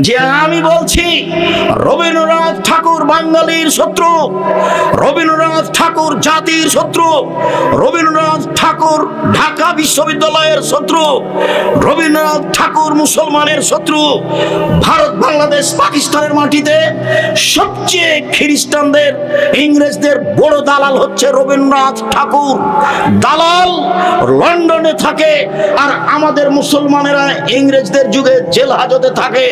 যে আমি বলছি রবীন্দ্রনাথ ঠাকুর বাঙালির শত্রু, রবীন্দ্রনাথ ঠাকুর জাতির শত্রু, রবীন্দ্রনাথ ঠাকুর ঢাকা বিশ্ববিদ্যালয়ের শত্রু, রবীন্দ্রনাথ ঠাকুর মুসলমানের শত্রু। ভারত, বাংলাদেশ, পাকিস্তানের মাটিতে সবচেয়ে খ্রিস্টানদের, ইংরেজদের বড় দালাল হচ্ছে রবীন্দ্রনাথ ঠাকুর। দালাল লন্ডনে থাকে, আর আমাদের মুসলমানেরা ইংরেজদের যুগে জেল হাজতে থাকে,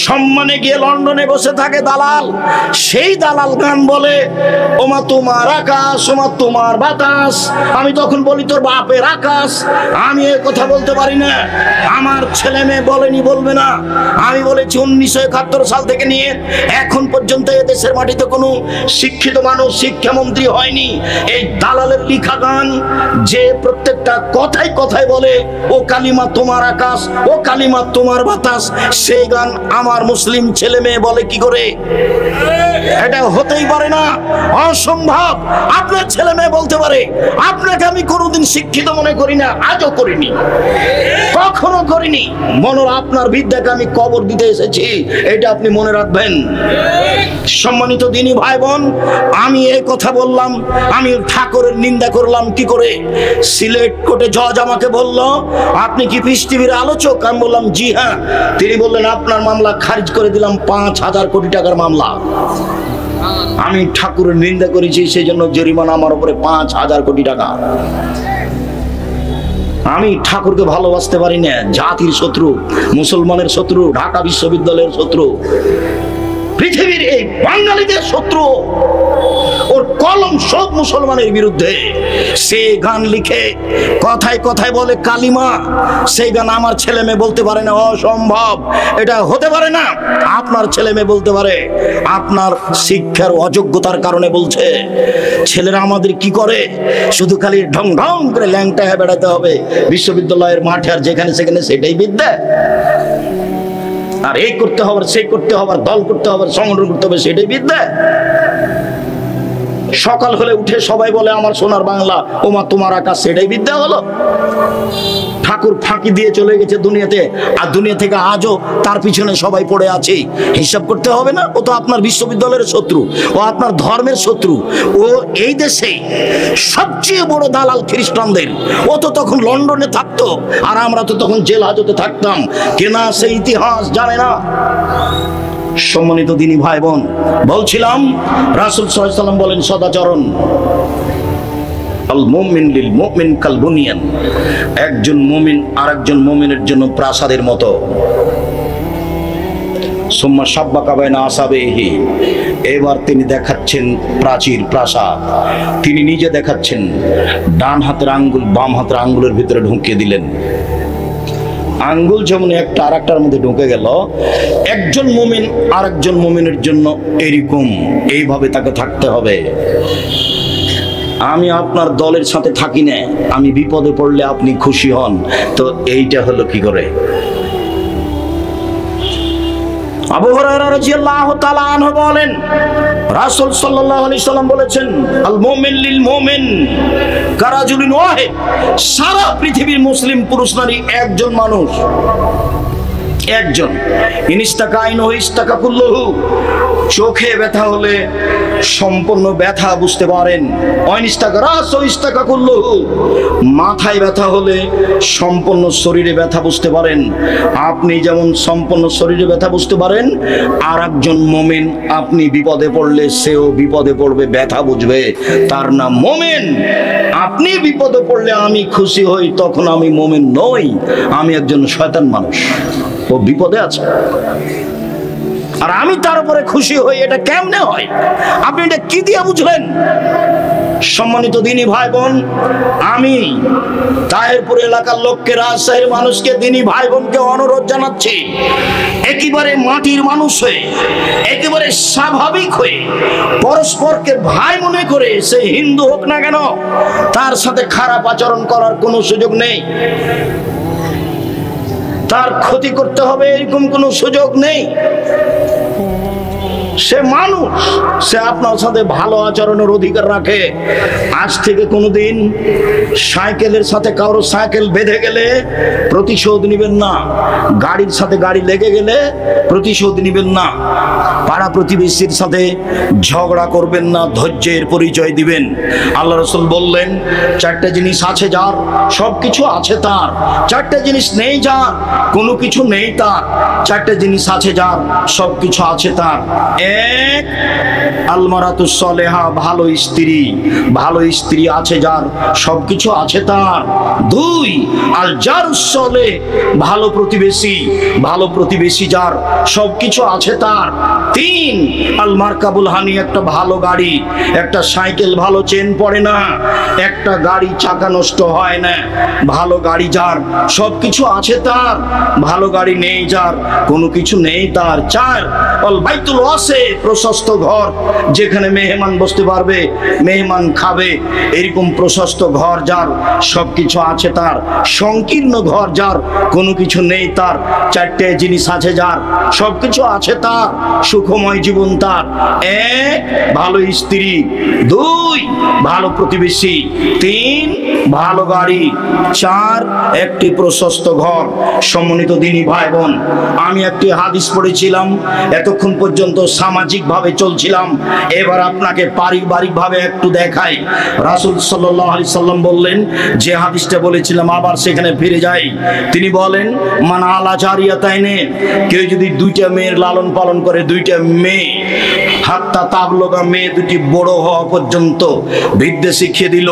সম্মানে গিয়ে লন্ডনে বসে থাকে দালাল। সেই দালাল গান বলে, ওমা তোমার আকাশ, ওমা তোমার বাতাস। আমি তখন বলি তোর বাপের আকাশ। আমি এ কথা বলতে পারি না, আমার ছেলে মেয়ে বলেনি, বলবে না। আমি বলেছি 1971 সাল থেকে নিয়ে এখন পর্যন্ত এদেশের মাটিতে কোনো শিক্ষিত মানুষ শিক্ষামন্ত্রী হয়নি। এই দালালের লিখা গান যে প্রত্যেকটা কথায় কথায় বলে ও কালিমা তোমার আকাশ, ও কালিমা তোমার বাতাস, সেই গান আমার মুসলিম ছেলে মেয়ে বলে কি করে? এটা হতেই পারে না, অসম্ভব। আপনার ছেলে মেয়ে বলতে পারে, আপনাকে আমি কোনোদিন শিক্ষিত মনে করি না, আজও করিনি, কখনো করিনি। মনোর আপনার বিদ্যাকে আমি কবর দিতে এসেছি, এটা আপনি মনে রাখবেন। সম্মানিত দিনী ভাই বোন, আমি এই কথা বললাম, আমি ঠাকুরের নিন্দা করলাম কি করে? সিলেট কোর্টে জজ আমাকে বলল, আপনি কি পিস টিভির আলোচক? আমি বললাম জি হ্যাঁ। তিনি বললেন আপনার মামলা খারিজ করে দিলাম, 5,000 কোটি টাকার মামলা। আমি ঠাকুরের নিন্দা করেছি, সেই জন্য জরিমানা আমার উপরে 5,000 কোটি টাকা। আমি ঠাকুরকে ভালোবাসতে পারি না, জাতির শত্রু, মুসলমানের শত্রু, ঢাকা বিশ্ববিদ্যালয়ের শত্রু, পৃথিবীর এই বাঙালিদের শত্রু। ওর কলম সব মুসলমানের বিরুদ্ধে। সে গান লিখে কথায় কথায় বলে কালিমা, সেই গান আমার ছেলে মেয়ে বলতে পারে না, অসম্ভব, এটা হতে পারে না। আপনার ছেলে মেয়ে বলতে পারে, আপনার শিক্ষার অযোগ্যতার কারণে বলছে। ছেলেরা আমাদের কি করে, শুধু খালি ঢং ঢং করে ল্যাংটা হয়ে বেড়াতে হবে বিশ্ববিদ্যালয়ের মাঠে, আর যেখানে সেখানে সেটাই বিদ্যা। আর এই করতে হবে, সেই করতে হবে, দল করতে হবে, সংগঠন করতে হবে, সেটাই বিদ্যা। সকাল হলে উঠে সবাই বলে আমার সোনার বাংলা, ওমা তোমার আকাশ, সেটাই বিদ্যা হলো? ঠাকুর ফাঁকি দিয়ে চলে গেছে দুনিয়াতে, আর দুনিয়া থেকে আজও তার পিছনে সবাই পড়ে আছে। হিসাব করতে হবে না? ও তো আপনার বিশ্ববিদ্যালয়ের শত্রু, ও আপনার ধর্মের শত্রু, ও এই দেশে সবচেয়ে বড় দালাল খ্রিস্টানদের। ও তো তখন লন্ডনে থাকতো, আর আমরা তো তখন জেল হাজতে থাকতাম। কেনা সেই ইতিহাস জানে না। সম্মানিত দিনী ভাই বোন, বলছিলাম রাসূল সাল্লাল্লাহু আলাইহি ওয়াসাল্লাম বলেন সদাচরণ, আল মুমিন লিল মুমিন কাল বুনিয়ান। একজন মুমিন আরেকজন মুমিনের জন্য প্রাসাদের মতো। সুম্মা সাব্বাকা বাইনা আসাবিহি। এবার তিনি দেখাচ্ছেন প্রাচীর, প্রাসাদ। তিনি নিজে দেখাচ্ছেন, ডান হাতের আঙ্গুল বাম হাতের আঙ্গুলের ভিতরে ঢুকিয়ে দিলেন। আঙ্গুল যেমন একটা আরেকটার মধ্যে ঢুকে গেল, একজন মুমিন আরেকজন মুমিনের জন্য এরকম এইভাবে তাকে থাকতে হবে। আমি আপনার দলের সাথে থাকি না, আমি বিপদে পড়লে আপনি খুশি হন, তো এইটা হলো কি করে? আবু হুরায়রা রাদিয়াল্লাহু তাআলা আনহু বলেন, রাসূল সাল্লাল্লাহু আলাইহি সাল্লাম বলেছেন, আল মুমিন লিল মুমিন কারাজুলিন ওয়াহিদ। সারা পৃথিবীর মুসলিম পুরুষ নারী একজন মানুষ, একজন। ইনিস্তাকা আইনহু ইস্তাকা কুল্লুহু। চোখে ব্যথা হলে সম্পূর্ণ ব্যথা বুঝতে পারেন। অনিস্তাকা রাসু ইস্তাকা কুল্লুহু। মাথায় ব্যথা হলে সম্পূর্ণ শরীরে ব্যথা বুঝতে পারেন। আপনি যেমন সম্পূর্ণ শরীরে ব্যথা বুঝতে পারেন, আর একজন মুমিন আপনি বিপদে পড়লে সেও বিপদে পড়বে, ব্যথা বুঝবে, তার নাম মুমিন। আপনি বিপদে পড়লে আমি খুশি হই, তখন আমি মুমিন নই, আমি একজন শয়তান মানুষ। ও বিপদে আছে আর আমি তার উপরে খুশি হই, এটা কেমনে হয়? আপনি এটা কি দিয়ে বুঝলেন? সম্মানিত দিনী ভাই বোন, আমি তাহেরপুর এলাকার লোককে, রাজশাহীর মানুষকে, দিনী ভাই বোনকে অনুরোধ জানাচ্ছি, একেবারে মাটির মানুষ হয়ে, একেবারে স্বাভাবিক হয়ে, পরস্পরকে ভাই মনে করে, সে হিন্দু হোক না কেন, তার সাথে খারাপ আচরণ করার কোনো সুযোগ নেই। তার ক্ষতি করতে হবে এরকম কোনো সুযোগ নেই। সে মানুষ, সে আপনার সাথে ভালো আচরণের অধিকার রাখে। আজ থেকে কোনোদিন সাইকেলের সাথে কারো সাইকেল বেঁধে গেলে প্রতিশোধ নেবেন না, গাড়ির সাথে গাড়ি লেগে গেলে প্রতিশোধ নেবেন না, পাড়া প্রতিবেশীর সাথে ঝগড়া করবেন না, ধৈর্যের পরিচয় দিবেন। আল্লাহ রাসূল বললেন, চারটা জিনিস আছে যার, সব কিছু আছে তার। চারটা জিনিস নেই যার, কোনো কিছু নেই তার। চারটা জিনিস আছে যার, সব কিছু আছে তার। এক, আলমারাতুস সালেহা, ভালো স্ত্রী। ভালো স্ত্রী আছে যার, সব কিছু আছে তার। দুই, আল জারুস সালেহ, ভালো প্রতিবেশী। ভালো প্রতিবেশী যার, সব কিছু আছে তার। তিন, আল মারকাবুল হানি, একটা ভালো গাড়ি। একটা সাইকেল ভালো চেন পড়ে না, একটা গাড়ি চাকা নষ্ট হয় না। ভালো গাড়ি যার, সব কিছু আছে তার। ভালো গাড়ি নেই যার, কোনো কিছু নেই তার। চার, আল বাইতুল ওয়াসি, প্রশস্ত ঘর, যেখানে মেহমান বসতে পারবে, মেহমান খাবে, এরকম প্রশস্ত ঘর যার, সব কিছু আছে তার। সংকীর্ণ ঘর যার, কোনো কিছু নেই তার। চারটে জিনিস আছে যার, সব কিছু আছে তার। সুখময় জীবন তার। এক, ভালো স্ত্রী। দুই, ভালো প্রতিবেশী। তিন, ভালো গাড়ি। চার, একটি প্রশস্ত ঘর। সম্মানিত দিনী ভাই বোন, আমি একটি হাদিস পড়েছিলাম, এতক্ষণ পর্যন্ত সামাজিক ভাবে চলছিলাম, এবার আপনাকে পারিবারিক ভাবে একটু দেখাই। রাসূল সাল্লাল্লাহু আলাইহি সাল্লাম বললেন, যে হাদিসটা বলেছিলাম আবার সেখানে ফিরে যাই। তিনি বলেন, মান আলা জারিয়াতাইনে, কেউ যদি দুইটা মেয়ের লালন পালন করে, দুইটা মেয়ে, হাত্তা তাবলুগা, মেয়ে দুটি বড় হওয়া পর্যন্ত বিদ্যা শিখিয়ে দিল,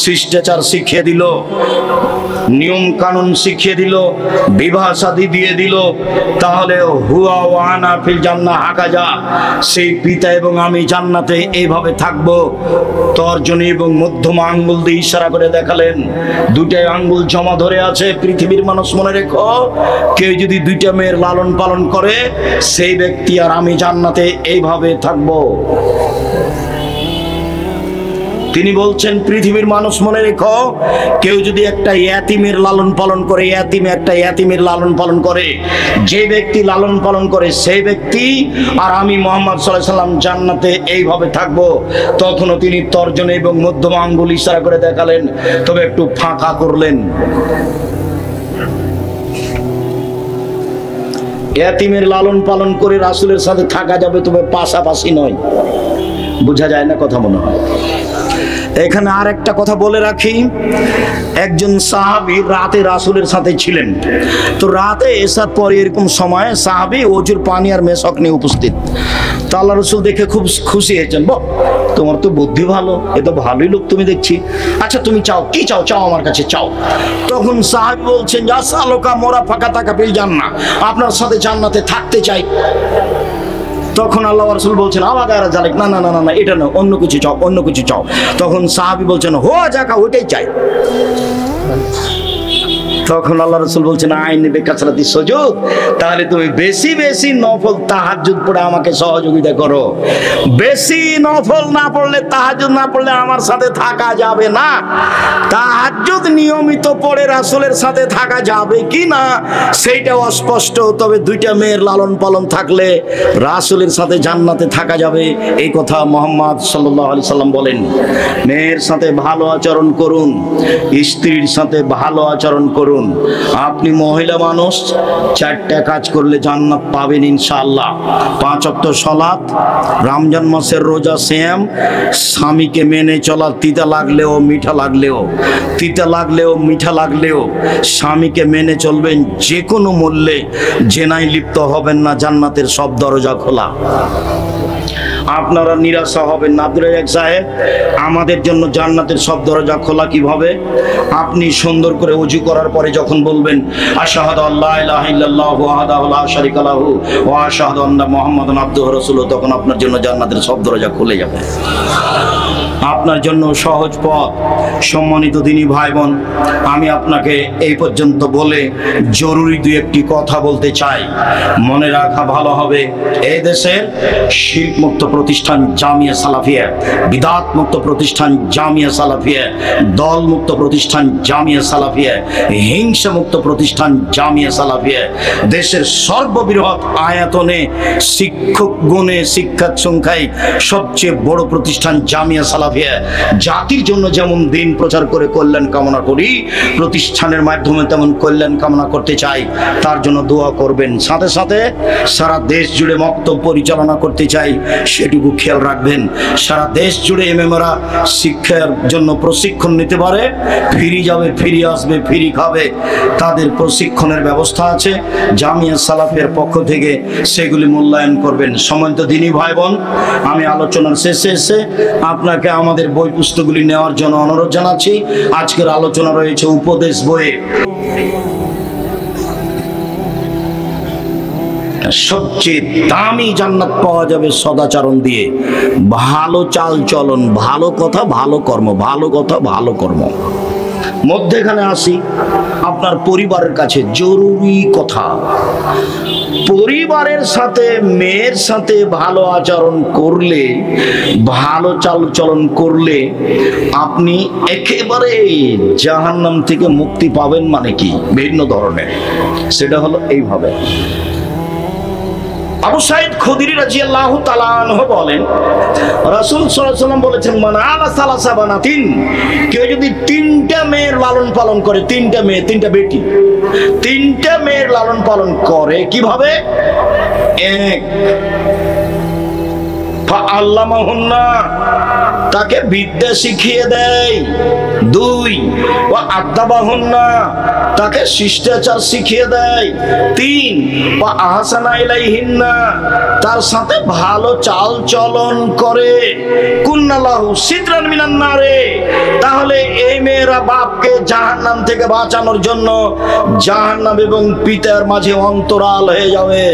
শিষ্টাচার শিখিয়ে দিল, নিয়ম কানুন শিখিয়ে দিল, বিবাহ শাদী দিয়ে দিল, তাহলে হুয়া ওয়া আনা ফিল জান্নাহ হাকাজা, সেই পিতা এবং আমি জান্নাতে এইভাবে থাকবো। তর্জনী এবং মধ্যমা আঙ্গুল দিয়ে ইশারা করে দেখালেন, দুইটাই আঙ্গুল জমা ধরে আছে। পৃথিবীর মানুষ মনে রেখো, কেউ যদি দুইটা মেয়ের লালন পালন করে, সেই ব্যক্তি আর আমি জান্নাতে এইভাবে থাকবো। তিনি বলছেন, পৃথিবীর মানুষ মনে রেখো, কেউ যদি একটা ইয়াতিমের লালন পালন করে, একটা ইয়াতিমের লালন পালন করে, যে ব্যক্তি লালন পালন করে সেই ব্যক্তি আর আমি মুহাম্মদ সাল্লাল্লাহু আলাইহি সাল্লাম জান্নাতে এইভাবে থাকবো। তখনও তিনি তর্জনী এবং মধ্যমা আঙ্গুল ইশারা করে দেখালেন, তবে একটু ফাঁকা করলেন। ইয়াতিমের লালন পালন করে রাসূলের সাথে থাকা যাবে, তবে পাশাপাশি নয়। বোঝা যায় না কথা মনে হয়। এখানে আর একটা কথা বলে রাখি, একজন সাহাবী রাতে রাসূলের সাথে ছিলেন। তো রাতে এসার পরে এরকম সময় সাহাবী ওজুর পানি আর মেশক নিয়ে উপস্থিত। তো আল্লাহ রাসূল দেখে খুব খুশি হয়েছেন, বাহ, তোমার তো বুদ্ধি ভালো, এ তো ভালোই লোক তুমি দেখছি। আচ্ছা তুমি চাও, কি চাও? চাও আমার কাছে চাও। তখন সাহাবী বলছেন, জাসালুকা মুরাফাকাতাকা ফিল জান্নাহ, আপনার সাথে জান্নাতে থাকতে চাই। তখন আল্লাহ রাসূল বলছেন, আবাগারা জালিক, না না না না, এটা না, অন্য কিছু চাও, অন্য কিছু চাও। তখন সাহাবী বলছেন, হোয়া জাকা, ওইটাই চাই। তখন আল্লাহ রাসূল বলছেন, আইন বেকাসরাতি সুজুদ, তাহলে তুমি বেশি বেশি নফল তাহাজ্জুদ পড়ে আমাকে সহযোগিতা করো। বেশি নফল না পড়লে, তাহাজ্জুদ না পড়লে আমার সাথে থাকা যাবে না। তাহাজ্জুদ নিয়মিত পড়ে রাসূলের সাথে থাকা যাবে কি না সেইটা অস্পষ্ট, তবে দুইটা মেয়ের লালন পালন থাকলে রাসূলের সাথে জান্নাতে থাকা যাবে, এই কথা মুহাম্মদ সাল্লাল্লাহু আলাইহি সাল্লাম বলেন। মেয়ের সাথে ভালো আচরণ করুন, স্ত্রীর সাথে ভালো আচরণ করুন। আপনি মহিলা মানুষ, চারটা কাজ করলে জান্নাত পাবেন ইনশাআল্লাহ। 5 ওয়াক্ত সালাত, রমজান মাসের রোজা, সিয়াম, স্বামীকে মেনে চলা, তিতা লাগলেও মিঠা লাগলেও, তিতা লাগলেও মিঠা লাগলেও স্বামীকে মেনে চলবেন, যে কোনো মূল্যে জেনায় লিপ্ত হবেন না, জান্নাতের সব দরজা খোলা। আপনারা নিরাশা হবেন না। আব্দুল রাজ্জাক সাহেব, আমাদের জন্য জান্নাতের সব দরজা খোলা কিভাবে? আপনি সুন্দর করে ওযু করার পরে যখন বলবেন, আশহাদু আল্লা ইলাহা ইল্লাল্লাহু ওয়াহদাহু লা শারীকা লাহু ওয়া আশহাদু আন্না মুহাম্মাদান আবদুহু ওয়া রাসূলুহু, তখন আপনার জন্য জান্নাতের সব দরজা খুলে যাবে। আপনার জন্য সহজ পথ। সম্মানিত দিনী ভাই বোন, আমি আপনাকে এই পর্যন্ত বলে জরুরি দুই একটি কথা বলতে চাই। মনে রাখা ভালো হবে, এই দেশের শিরক মুক্ত প্রতিষ্ঠান জামিয়া সালাফিয়া, বিদআত মুক্ত প্রতিষ্ঠান জামিয়া সালাফিয়া, দল মুক্ত প্রতিষ্ঠান জামিয়া সালাফিয়া, হিংসা মুক্ত প্রতিষ্ঠান জামিয়া সালাফিয়া, দেশের সর্ববৃহৎ আয়তনে শিক্ষক গুণে শিক্ষার সংখ্যায় সবচেয়ে বড় প্রতিষ্ঠান জামিয়া সালাফিয়া। জাতির জন্য যেমন দিন প্রচার করে কল্যাণ কামনা করি, প্রতিষ্ঠানের মাধ্যমে তেমন কল্যাণ কামনা করতে চাই। তার জন্য দোয়া করবেন। সাথে সাথে সারা দেশ জুড়ে মক্তব পরিচালনা করতে চাই, সেটুকু খেয়াল রাখবেন। সারা দেশ জুড়ে এমএমরা শিক্ষার জন্য প্রশিক্ষণ নিতে পারে, ফিরে যাবে, ফিরে আসবে, ফিরে খাবে, তাদের প্রশিক্ষণের ব্যবস্থা আছে জামিয়া সালাফিয়ার পক্ষ থেকে, সেগুলি মূল্যায়ন করবেন। সম্মানিত দিনী ভাই বোন, আমি আলোচনার শেষে এসে আপনাকে আমাদের বই পুস্তকগুলি নেওয়ার জন্য অনুরোধ জানাচ্ছি। আজকের আলোচনা রয়েছে উপদেশ বইয়ে। সবচেয়ে দামি জান্নাত পাওয়া যাবে সদাচরণ দিয়ে, ভালো চাল চলন, ভালো কথা, ভালো কর্ম, ভালো কথা, ভালো কর্ম। মধ্যেখানে আসি আপনার পরিবারের কাছে জরুরি কথা। পরিবারের সাথে, মেয়ের সাথে ভালো আচরণ করলে, ভালো চাল চলন করলে আপনি একেবারে জাহান্নাম থেকে মুক্তি পাবেন। মানে কি? ভিন্ন ধরনের। সেটা হলো এইভাবে। আবু সাঈদ খুদরি রাদিয়াল্লাহু তাআলা আনহু বলেন, রাসূল সাল্লাল্লাহু আলাইহি ওয়াসাল্লাম বলেছেন, মান আলা সালাসা বানাতিন, কেউ যদি তিনটা মেয়ের লালন পালন করে, তিনটা মেয়ে, তিনটা বেটি, তিনটা মেয়ের লালন পালন করে, কিভাবে? এক, ফাআল্লামাহুন্না, তাকে বিদ্যা শিখিয়ে দেয়। দুই, ওয়া আদাবাহুন্না, তাকে শিষ্টাচার শিখিয়ে দেয়। তিন, ওয়া আহসানা ইলাইহিন্না, তার সাথে ভালো চাল চলন করে। কুন্নালাহু সিদরান মিনান নারে, তাহলে এই মেয়েরা বাপকে জাহান্নাম থেকে বাঁচানোর জন্য জাহান্নাম এবং পিতার মাঝে অন্তরাল হয়ে যাবে।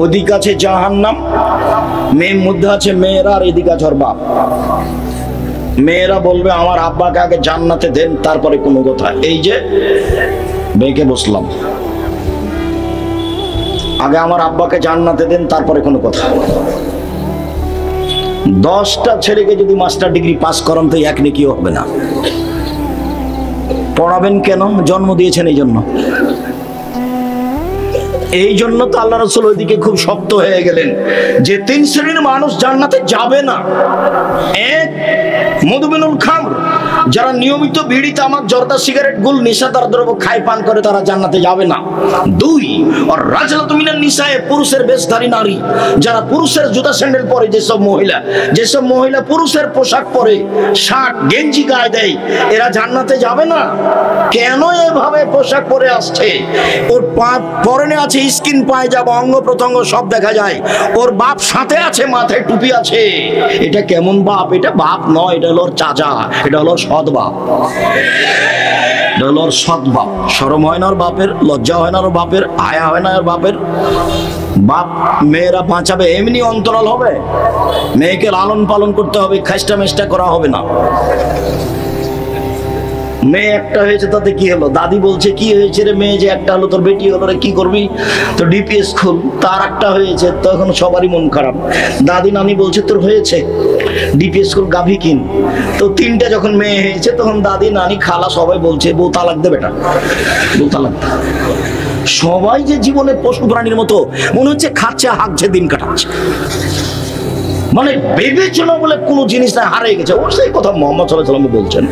ওদিকে আছে জাহান্নাম, মেয়ের মধ্যে আছে মেয়েরা, আর এদিকে আছে ওর বাপ। মেয়েরা বলবে আমার আব্বাকে আগে জান্নাতে দেন, তারপরে কোনো কথা। এই যে বেঁকে বসলাম, আগে আমার আব্বাকে জান্নাতে দেন, তারপরে কোনো কথা। 10টা ছেলেকে যদি মাস্টার ডিগ্রি পাস করান তো এক নেকিও হবে না। পড়াবেন কেন? জন্ম দিয়েছেন এই জন্য। এই জন্য তো আল্লাহ রাসূল ওইদিকে খুব শক্ত হয়ে গেলেন যে 3 শ্রেণীর মানুষ জান্নাতে যাবে না। এক, মধুমিনুল খামর, যারা নিয়মিত বিড়ি, তামাক, জর্দা, সিগারেট, গুল, নেশাদার দ্রব্য খায় পান করে, তারা জান্নাতে যাবে না। দুই, আর রাজলাতু মিনান নিসায়ে, পুরুষের বেশধারী নারী, যারা পুরুষের জুতা স্যান্ডেল পরে, যেসব মহিলা পুরুষের পোশাক পরে, শার্ট গেঞ্জি গায়ে দেয়, এরা জান্নাতে যাবে না। কেন এভাবে পোশাক পরে আসছে? ওর পরনে আছে স্কিন পায়জামা, অঙ্গ প্রত্যঙ্গ সব দেখা যায়। ওর বাপ সাথে আছে, মাথায় টুপি আছে। এটা কেমন বাপ? এটা বাপ নয়, এটা হলো চাচা, এটা হলো সৎ বাপ, এটা হলো সৎ বাপ। শরম হয় না ওর বাপের? লজ্জা হয় না ওর বাপের? হায়া হয় না ওর বাপের? বাপ মেয়েরা বাঁচাবে, এমনি অন্তরাল হবে। মেয়েকে লালন পালন করতে হবে, খাস্টা মেষ্টা করা হবে না। মেয়ে একটা হয়েছে তাতে কি হলো? দাদি বলছে কি হয়েছে রে মেয়ে যে একটা হলো, তোর বেটি হলো রে, কি করবি? তো ডিপিএস খুল। তার একটা হয়েছে, তখন সবারই মন খারাপ। দাদি নানি বলছে তোর হয়েছে, ডিপিএস খুল, গাভী কিন। তো 3টা যখন মেয়ে হয়েছে, তখন দাদি নানি খালা সবাই বলছে বউ তালাক দে বেটা, বউ তালাক দে। সবাই যে জীবনে পশু প্রাণীর মতো মনে হচ্ছে খাচ্ছে, হাঁকছে, দিন কাটাচ্ছে। মানে বিবেচনা বলে কোনো জিনিস না, হারিয়ে গেছে। ওর সেই কথা মুহাম্মদ সাল্লাল্লাহু আলাইহি ওয়াসাল্লাম বলছেন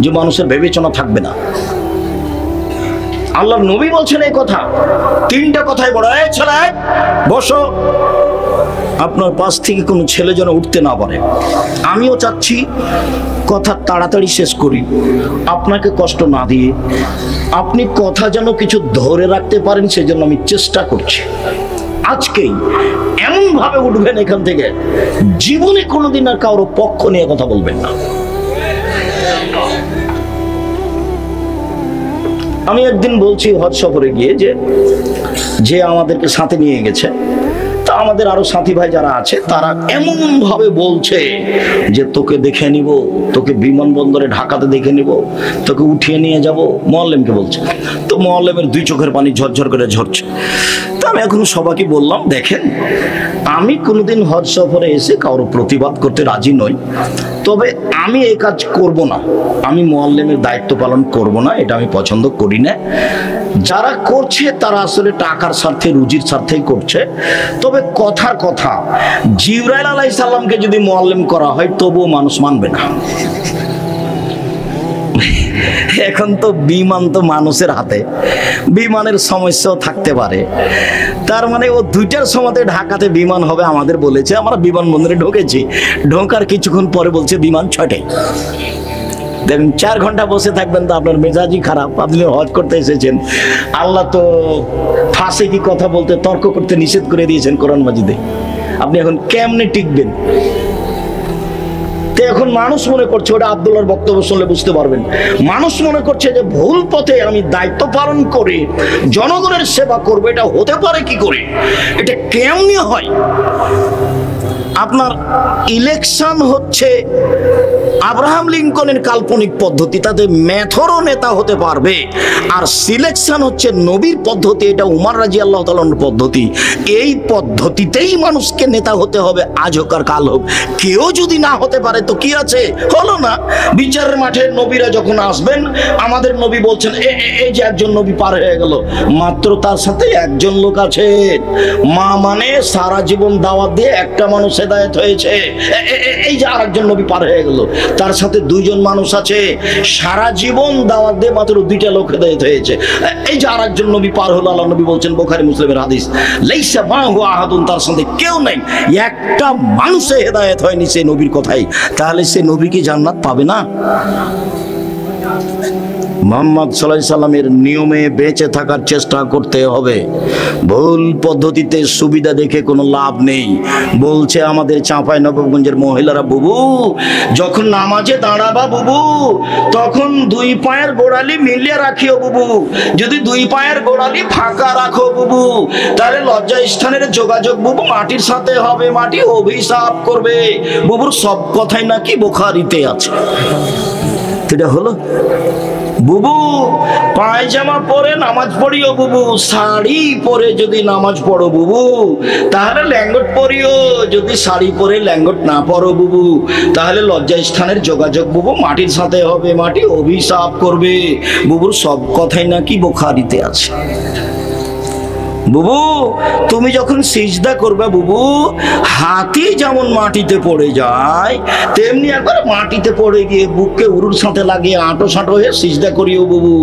যে মানুষের বিবেচনা থাকবে না। আল্লাহর নবী বলছেন এই কথা। 3টা কথাই বড়। এই ছেলে বসো, আপনার পাশ থেকে কোনো ছেলে যেন উঠতে না পারে। আমিও চাচ্ছি কথা তাড়াতাড়ি শেষ করি, আপনাকে কষ্ট না দিয়ে। আপনি কথা যেন কিছু ধরে রাখতে পারেন, সেজন্য আমি চেষ্টা করছি। আজকেই এমন ভাবে উঠবেন এখান থেকে, জীবনে কোনোদিন আর কারো পক্ষ নিয়ে কথা বলবেন না। আমি একদিন বলছি হজ সফরে গিয়ে, যে আমাদেরকে সাথে নিয়ে গেছে, তা আমাদের আরো সাথী ভাই যারা আছে তারা এমন ভাবে বলছে যে তোকে দেখে নিব, তোকে বিমানবন্দরে ঢাকাতে দেখে নিব, তোকে উঠিয়ে নিয়ে যাব, মোয়াল্লেমকে বলছে। তো মোয়াল্লেমের দুই চোখের পানি ঝরঝর করে ঝরছে। তো আমি এখন সবাইকে বললাম, দেখেন আমি কোনোদিন হজ সফরে এসে কারো প্রতিবাদ করতে রাজি নই, তবে আমি এই কাজ করব না, আমি মোয়াল্লেমের দায়িত্ব পালন করব না, এটা আমি পছন্দ করি না। যারা করছে তারা আসলে টাকার স্বার্থে, রুজির স্বার্থেই করছে। তবে কথার কথা, জিবরাইল আলাইহিস সালামকে যদি মোয়াল্লেম করা হয় তবুও মানুষ মানবে না। এখন তো বিমান তো মানুষের হাতে, বিমানের সমস্যাও থাকতে পারে। তার মানে ও 2টার সময়তে ঢাকাতে বিমান হবে আমাদের বলেছে, আমরা বিমানবন্দরে ঢুকেছি, ঢোকার কিছুক্ষণ পরে বলছে বিমান 6টায়। দেখেন 4 ঘন্টা বসে থাকবেন তো আপনার মেজাজই খারাপ। আপনি হজ করতে এসেছেন, আল্লাহ তো ফাঁসে কি কথা বলতে, তর্ক করতে নিষেধ করে দিয়েছেন কোরআন মাজিদে। আপনি এখন কেমনে টিকবেন? এখন মানুষ মনে করছে, ওটা আব্দুল্লাহর বক্তব্য শুনলে বুঝতে পারবেন, মানুষ মনে করছে যে ভুল পথে আমি দায়িত্ব পালন করে জনগণের সেবা করব, এটা হতে পারে কি করে, এটা কেমনি হয়? আপনার ইলেকশন হচ্ছে আব্রাহাম লিঙ্কনের কাল্পনিক পদ্ধতি, তাতে মেথরও নেতা হতে পারবে। আর সিলেকশন হচ্ছে নবীর পদ্ধতি, এটা উমর রাদিয়াল্লাহু তাআলার পদ্ধতি। এই পদ্ধতিতেই মানুষকে নেতা হতে হবে, আজ হোক আর কাল হোক। কেউ যদি না হতে পারে তো কি আছে, হলো না। বিচারের মাঠে নবীরা যখন আসবেন, আমাদের নবী বলছেন এই যে একজন নবী পার হয়ে গেল, মাত্র তার সাথে একজন লোক আছে। মা মানে সারা জীবন দাওয়াত দিয়ে একটা মানুষ হেদায়েত হয়েছে, এই যে আরেকজন নবী পার হয়ে গেল, তার সাথে 2জন মানুষ আছে, সারা জীবন দাওয়াত দিয়ে মাত্র 2টা লোক হেদায়েত হয়েছে, এই যে আরেকজন নবী পার হলো। আল্লাহ নবী বলছেন, বুখারী মুসলিমের হাদিস, লাইসা মাহু আহাদুন, তার সাথে কেউ নাই, একটা মানুষে হেদায়েত হয়নি সেই নবীর কথাই। তাহলে সে নবী কি জান্নাত পাবে না? মুহাম্মদ সাল্লাল্লাহু আলাইহি সাল্লামের নিয়মে বেঁচে থাকার চেষ্টা করতে হবে। ভুল পদ্ধতিতে সুবিধা দেখে কোনো লাভ নেই। বলছে আমাদের চাঁপাইনবাবগঞ্জের মহিলারা, বুবু যখন নামাজে দাঁড়াবা বুবু, তখন 2 পায়ের গোড়ালি মিলিয়ে রাখিও বুবু, যদি 2 পায়ের গোড়ালি ফাঁকা রাখো বুবু, তাহলে লজ্জা স্থানের যোগাযোগ বুবু মাটির সাথে হবে, মাটি অভিশাপ করবে। বুবুর সব কথাই নাকি বুখারীতে আছে। এটা হলো বুবু পায়জামা পরে নামাজ পড়িও বুবু, শাড়ি পরে যদি নামাজ পড়ো বুবু তাহলে ল্যাঙ্গট পরিও, যদি শাড়ি পরে ল্যাঙ্গট না পড়ো বুবু তাহলে লজ্জা স্থানের যোগাযোগ বুবু মাটির সাথে হবে, মাটি অভিশাপ করবে। বুবুর সব কথাই নাকি বুখারীতে আছে। বুবু তুমি যখন সিজদা করবে বুবু, হাতি যেমন মাটিতে পড়ে যায় তেমনি একবার মাটিতে পড়ে গিয়ে বুককে উরুর সাথে লাগিয়ে আঁটো সাঁটো হয়ে সিজদা করিও বুবু।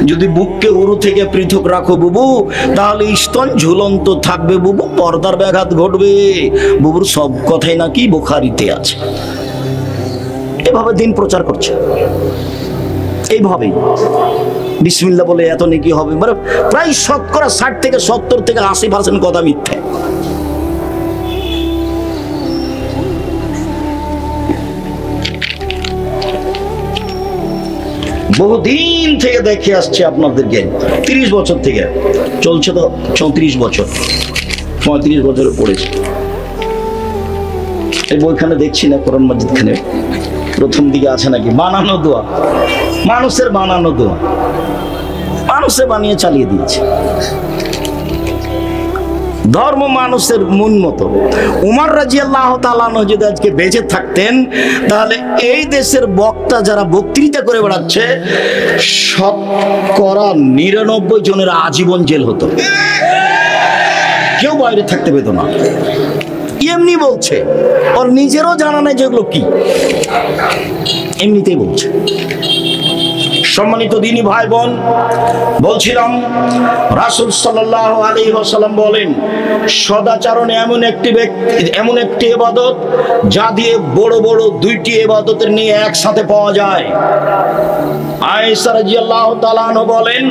যদি বুককে উরু থেকে পৃথক রাখো বুবু তাহলে স্তন ঝুলন্ত থাকবে বুবু, পর্দার ব্যাঘাত ঘটবে। বুবুর সব কথাই নাকি বুখারীতে আছে। এভাবে দিন প্রচার করছে, এইভাবেই বিসমিল্লাহ বলে এত নেকি হবে, মানে প্রায় 60 থেকে 80% কথা মিথ্যে। বহুদিন থেকে দেখে আসছে আপনাদেরকে, 30 বছর থেকে চলছে, তো 34 বছর 35 বছরে পড়েছে। এই বইখানে দেখছি না, কোরআন মাজিদ খানে প্রথম দিকে আছে নাকি বানানো দোয়া, মানুষের বানানো দোয়া, মানুষে বানিয়ে চালিয়ে দিয়েছে। ধর্ম মানুষের মন মতো। উমর রাদিয়াল্লাহু তাআলা আনহু যদি আজকে বেঁচে থাকতেন তাহলে এই দেশের বক্তা যারা বক্তৃতা করে বেড়াচ্ছে 99% জনের আজীবন জেল হতো, কেউ বাইরে থাকতে পেত না। এমনি বলছে, ওর নিজেরও জানা নেই যেগুলো কি, এমনিতেই বলছে। সম্মানিত দ্বীনি ভাই বোন, বলছিলাম রাসূল সাল্লাল্লাহু আলাইহি ওয়াসাল্লাম বলেন, সদাচরণ এমন একটি ইবাদত যা দিয়ে বড় বড় 2টি ইবাদতের নিয়ে একসাথে পাওয়া যায়। আয়েশা রাদিয়াল্লাহু তাআলা আনহা বলেন,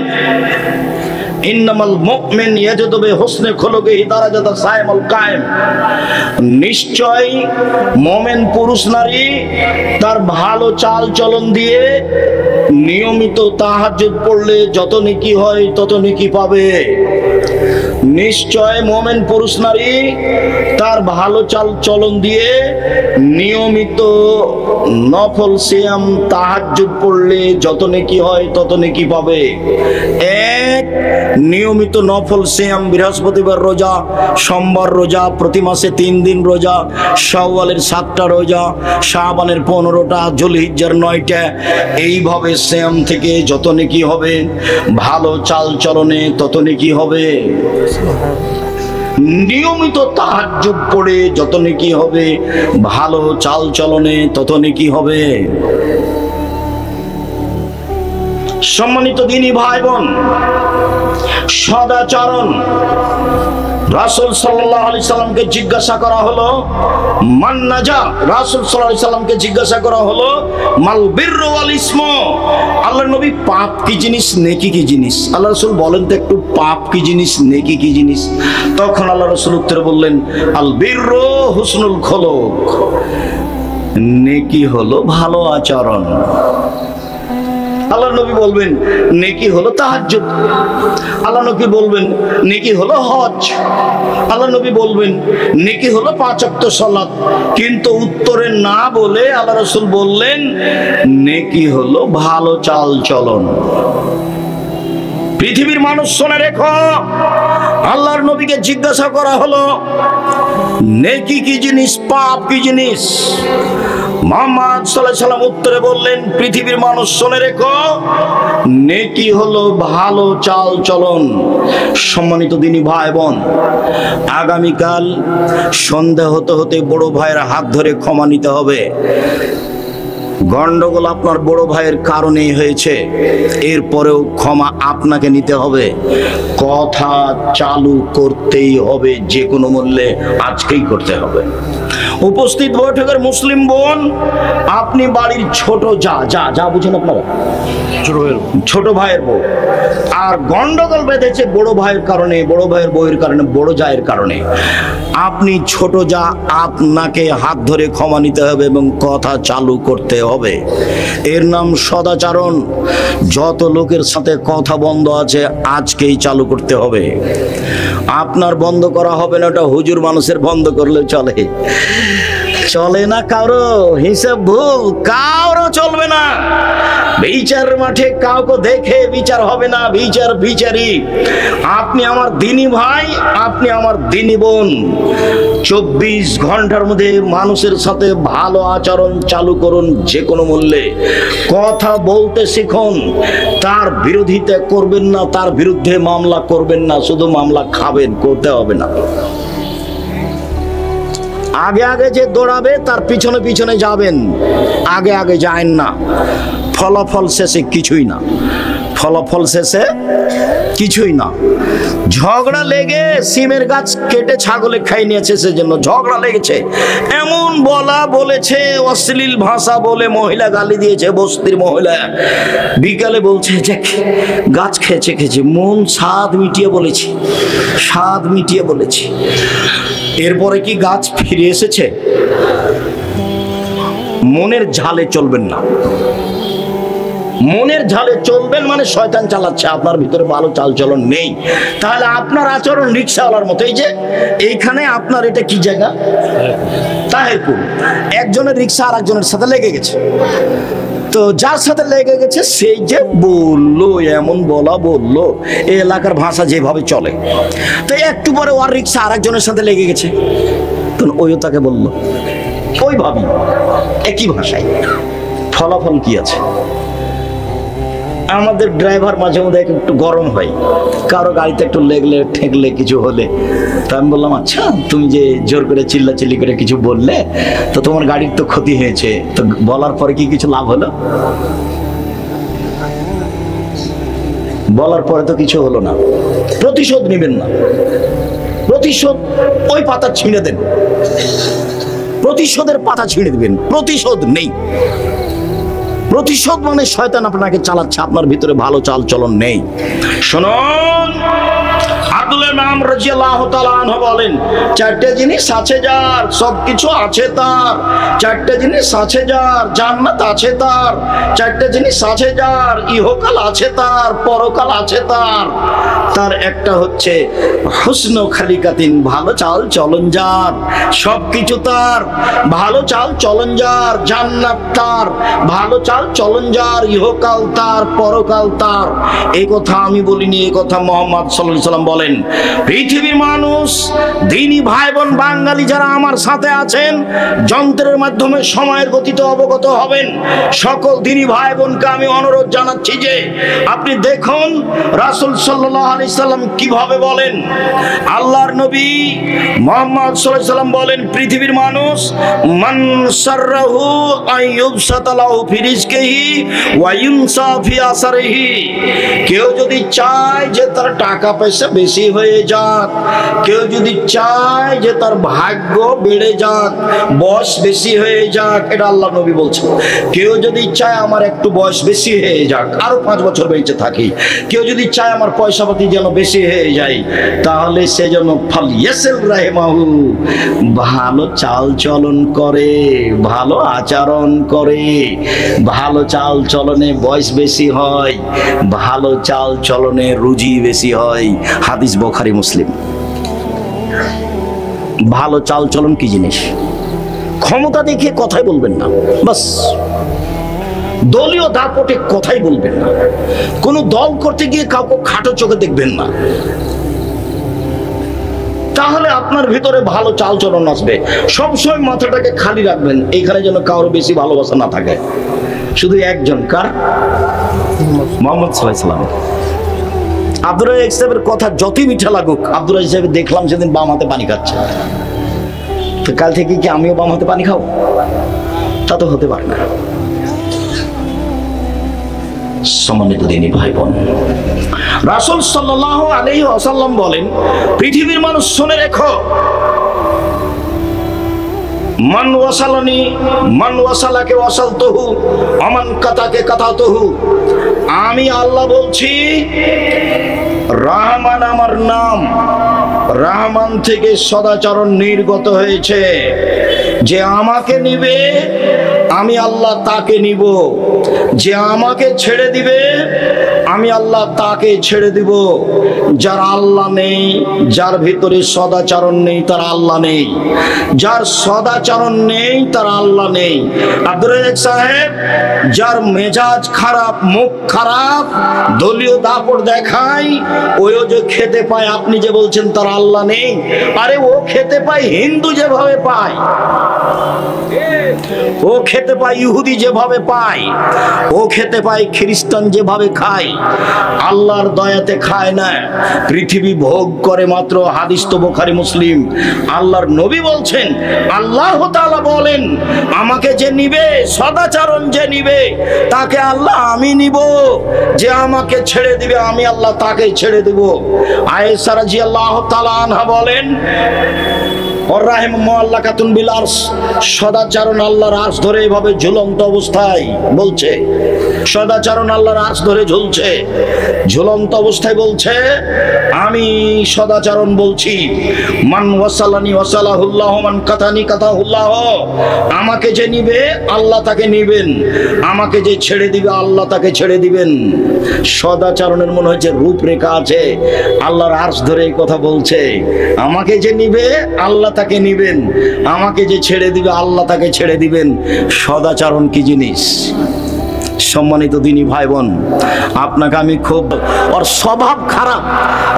ইন্নামাল মুমিন ইয়াজিদু বিহুসনি খুলুকিহি দারাজাতাস সাইমুল কায়েম, নিশ্চয় মুমিন পুরুষ নারী তার ভালো চাল চলন দিয়ে নিয়মিত তাহাজ্জুদ পড়লে যত নেকি হয় তত নেকি পাবে। নিশ্চয় মোমেন পুরুষ নারী তার ভালো চাল চলন দিয়ে নিয়মিত নফল সিয়াম তাহাজ্জুদ পড়লে যত নেকি হয় তত নেকি পাবে। এক, নিয়মিত নফল সিয়াম, বৃহস্পতিবার রোজা, সোমবার রোজা, প্রতি মাসে 3 দিন রোজা, শাওয়ালের 7টা রোজা, শাবানের 15টা, যুলহিজ্জার 9টা, এইভাবে সিয়াম থেকে যত নেকি হবে, ভালো চাল চলনে তত নেকি হবে। নিয়মিত তাহাজ্জুদ পড়ে যত নেকি হবে, ভালো চাল চলনে তত নেকি হবে। সম্মানিত দিনী ভাই বোন, সদাচরণ, রাসূল সাল্লাল্লাহু আলাইহি সাল্লামকে জিজ্ঞাসা করা হলো মান নাজা, রাসূল সাল্লাল্লাহু আলাইহি সাল্লামকে জিজ্ঞাসা করা হলো মাল বিররু ওয়াল ইসমু, আল্লাহর নবী পাপ কি জিনিস, নেকি কি জিনিস? আল্লাহ রাসূল বলেন তো একটু, পাপ কি জিনিস, নেকি কি জিনিস? তখন আল্লাহ রাসূল উত্তরে বললেন আল বিররু হুসনুল খুলুক, নেকি হলো ভালো আচরণ। আল্লাহ নবী বলবেন নেকি হলো তাহাজ্জুদ, আল্লাহ নবী বলবেন নেকি হলো হজ, আল্লাহ নবী বলবেন নেকি হলো 5 ওয়াক্ত সালাত, কিন্তু উত্তরে না বলে আল্লাহ রাসূল বললেন নেকি হলো ভালো চাল চলন। পৃথিবীর মানুষ শুনে রেখো, আল্লাহর নবীকে জিজ্ঞাসা করা হলো নেকি কি জিনিস, পাপ কি জিনিস? মুহাম্মদ সাল্লাল্লাহু আলাইহি সাল্লাম উত্তরে বললেন পৃথিবীর মানুষ শুনে রেখো, নেকি হলো ভালো চাল চলন। সম্মানিত দিনী ভাই বোন, আগামীকাল সন্ধ্যা হতে হতে বড় ভাইয়ের হাত ধরে ক্ষমা নিতে হবে। গন্ডগোল আপনার বড় ভাইয়ের কারণেই হয়েছে, এরপরেও ক্ষমা আপনাকে নিতে হবে। কথা চালু করতেই হবে, যে কোনো মূল্যে আজকেই করতে হবে। উপস্থিত বৈঠকের মুসলিম বোন, আপনি বাড়ির ছোট যা বুঝেন আপনারা, ছোট ভাইয়ের বউ, আর গন্ডগোল বেঁধেছে বড় ভাইয়ের কারণে, বড় ভাইয়ের বউয়ের কারণে, বড় জায়ের কারণে। আপনি ছোট যা, আপনাকে হাত ধরে ক্ষমা নিতে হবে এবং কথা চালু করতে হবে। এর নাম সদাচরণ। যত লোকের সাথে কথা বন্ধ আছে আজকেই চালু করতে হবে। আপনার বন্ধ করা হবে না, ওটা হুজুর মানুষের বন্ধ করলে চলে না। কারো হিসাব ভুল কারো চলবে না। বিচার মাঠে কাউকে দেখে বিচার হবে না, বিচার বিচারই। আপনি আমার দিনী ভাই, আপনি আমার দিনী বোন। 24 ঘন্টার মধ্যে মানুষের সাথে ভালো আচরণ চালু করুন, যে কোনো মূল্যে। কথা বলতে শিখুন, তার বিরোধিতা করবেন না, তার বিরুদ্ধে মামলা করবেন না, শুধু মামলা খাবেন, করতে হবে না। আগে আগে যে দৌড়াবে তার পিছনে পিছনে যাবেন, আগে আগে যায়েন না। ফলাফল শেষে কিছুই না, ফলাফল শেষে কিছুই না। ঝগড়া লেগে সিমের গাছ কেটে ছাগলে খাই নিয়েছে, সেজন্য ঝগড়া লেগেছে। এমন বলেছে, অশ্লীল ভাষা বলে মহিলা গালি দিয়েছে, বস্তির মহিলা। বিকালে বলছে যে গাছ খেয়েছে, মন স্বাদ মিটিয়ে বলেছি। এরপরে কি গাছ ফিরে এসেছে? মনের ঝালে চলবেন না। মনের ঝালে চলবেন মানে শয়তান চালাচ্ছে, আপনার ভিতরে ভালো চালচলন নেই। তাহলে আপনার আচরণ রিকশাওয়ালার মতো। এই যে এইখানে আপনার এটা কি জায়গা? তাহেরপুর। একজনের রিকশা আর একজনের সাথে লেগে গেছে। তো যার সাথে লেগে গেছে সেই যে বললো, এমন বললো, এই এলাকার ভাষা যেভাবে চলে। তো একটু পরে ওর রিকশা আর একজনের সাথে লেগে গেছে, তো ওইও তাকে বললো ওইভাবেই, একই ভাষায়। ফলাফল কি আছে? আমাদের ড্রাইভার মাঝে মধ্যে একটু গরম হয়, কারো গাড়িতে একটু লেগলে ঠেকলে কিছু হলে। তো আমি বললাম, আচ্ছা তুমি যে জোর করে চিল্লাচিল্লি করে কিছু বললে, তো তোমার গাড়ির তো ক্ষতি হয়েছে, তো বলার পরে কি কিছু লাভ হলো? বলার পরে তো কিছু হলো না। প্রতিশোধ নেবেন না, প্রতিশোধ ওই পাতা ছিঁড়ে দেন, প্রতিশোধের পাতা ছিঁড়ে দেবেন। প্রতিশোধ নেই। প্রতিশোধ মানে শয়তান আপনাকে চালাচ্ছে, আপনার ভিতরে ভালো চাল চলন নেই। শুনুন, আদলে ইমাম রাদিয়াল্লাহু তাআলা আনহু বলেন, চারটে জিনিস আছে যার, সবকিছু আছে তার। চারটে জিনিস আছে যার, জান্নাত আছে তার। চারটে জিনিস আছে যার, ইহকাল আছে তার, পরকাল আছে তার। তার একটা হচ্ছে হুসনু খালিকাতিন, ভালো চাল চলন যার, সবকিছু তার। ভালো চাল চলন যার, জান্নাত তার। ভালো চাল চলন যার, ইহকাল তার, পরকাল তার। এই কথা আমি বলিনি, এই কথা মুহাম্মদ সাল্লাল্লাহু আলাইহি ওয়াসাল্লাম বলেন। পৃথিবীর মানুষ, দিনী ভাই বোন বাঙালি যারা আমার সাথে আছেন, যন্ত্রের মাধ্যমে সময়ের গতিতে অবগত হবেন। সকল দিনী ভাই বোনকে আমি অনুরোধ জানাচ্ছি যে আপনি দেখুন রাসূল সাল্লাল্লাহু আলাইহি সাল্লাম কিভাবে বলেন। আল্লাহর নবী মুহাম্মদ সাল্লাল্লাহু আলাইহি সাল্লাম বলেন, পৃথিবীর মানুষ, মান সাররাহু আইয়ুবসাতা লাহু ফি রিজকিহি ওয়া ইউনসা ফি আসারিহি। কেউ যদি চায় যে তার টাকা পয়সা বেশি হয়ে যাক, কেউ যদি চায় যে তার ভাগ্য বেড়ে যাক, বয়স বেশি হয়ে যাক, এটা আল্লাহ নবী বলছেন। কেউ যদি চায় আমার একটু বয়স বেশি হয়ে যাক, আরো 5 বছর বেঁচে থাকি, কেউ যদি চায় আমার পয়সা পাতি যেন বেশি হয়ে যায়, তাহলে সে যেন ফালিয়াসিল রাহিমাহু, ভালো চাল চলন করে, ভালো আচরণ করে। ভালো চাল চলনে বয়স বেশি হয়, ভালো চাল চলনে রুজি বেশি হয়। হাদিস বুখারী মুসলিম। ভালো চাল চলন কি জিনিস? ক্ষমতা দেখে কথাই বলবেন না, বাস। দলীয় দাপটে কথাই বলবেন না। কোন দল করতে গিয়ে কাউকে খাটো চোখে দেখবেন না, তাহলে আপনার ভিতরে ভালো চাল চলন আসবে। সবসময় মাথাটাকে খালি রাখবেন, এইখানে যেন কারো বেশি ভালোবাসা না থাকে। শুধু একজন, কার? মুহাম্মদ সাল্লাল্লাহু আলাইহি ওয়াসাল্লাম। আব্দুর রাজ্জাক সাহেবের কথা যতই মিঠা লাগুক, আব্দুর রাজ্জাক সাহেব দেখলাম সেদিন বাম হাতে পানি খাচ্ছে, তো কাল থেকে কি আমিও বাম হাতে পানি খাও? তা তো হতে পারে না। সম্মানিত দিনী ভাই বোন, রাসূল সাল্লাল্লাহু আলাইহি ওয়াসাল্লাম বলেন, পৃথিবীর মানুষ শুনে রেখো, মান ওয়াসালানি মান ওয়াসালাকে ওয়াসালতুহু আমান কাতাকে কাতাতুহু। আমি আল্লাহ বলছি, রহমান আমার নাম, রহমান থেকে সদাচরণ নির্গত হয়েছে। যে আমাকে নিবে আমি আল্লাহ তাকে নিব, যে আমাকে ছেড়ে দিবে আমি আল্লাহ তাকে ছেড়ে দিব। যার আল্লাহ নেই, যার ভিতরে সদাচরণ নেই, তার আল্লাহ নেই। যার সদাচরণ নেই, তার আল্লাহ নেই। আব্দুর রাজ্জাক সাহেব, যার মেজাজ খারাপ, মুখ খারাপ, দলীয় দাপট দেখায়, ওইও যে খেতে পায়, আপনি যে বলছেন তার আল্লাহ নেই, আরে ও খেতে পায় হিন্দু যেভাবে পায়, ও খেতে পায় ইহুদি যেভাবে পায়, ও খেতে পায় খ্রিস্টান যেভাবে খায়। আল্লাহর দয়াতে খায় না, পৃথিবী ভোগ করে মাত্র। হাদিস তো বুখারী মুসলিম। আল্লাহর নবী বলছেন, আল্লাহ তাআলা বলেন, আমাকে যে নিবে, সদাচরণ যে নিবে, তাকে আল্লাহ আমি নিব। যে আমাকে ছেড়ে দিবে আমি আল্লাহ তাকে ছেড়ে দেব। আয়েশা রাদিয়াল্লাহু তাআলা আনহা বলেন, সদাচরণ আল্লাহর আরশ ধরে এইভাবে ঝুলন্ত অবস্থায় বলছে, সদাচরণ আল্লাহর আরশ ধরে ঝুলছে, ঝুলন্ত অবস্থায় বলছে, আমি সদাচরণ বলছি, মান ওয়াসালানি ওয়াসালাহুল্লাহ, মান কাতানি কাতাহুল্লাহ। আমাকে যে নিবে আল্লাহ তাকে নিবেন, আমাকে যে ছেড়ে দিবে আল্লাহ তাকে ছেড়ে দিবেন। সদাচরণের মনে হচ্ছে রূপরেখা আছে। আল্লাহর আরশ ধরে এই কথা বলছে, আমাকে যে নিবে আল্লাহ তাকে নিবেন, আমাকে যে ছেড়ে দিবে আল্লাহ তাকে ছেড়ে দিবেন। সদাচরণ কি জিনিস? সম্মানিত দিনী ভাই বোন, আপনাকে আমি খুব, ওর স্বভাব খারাপ,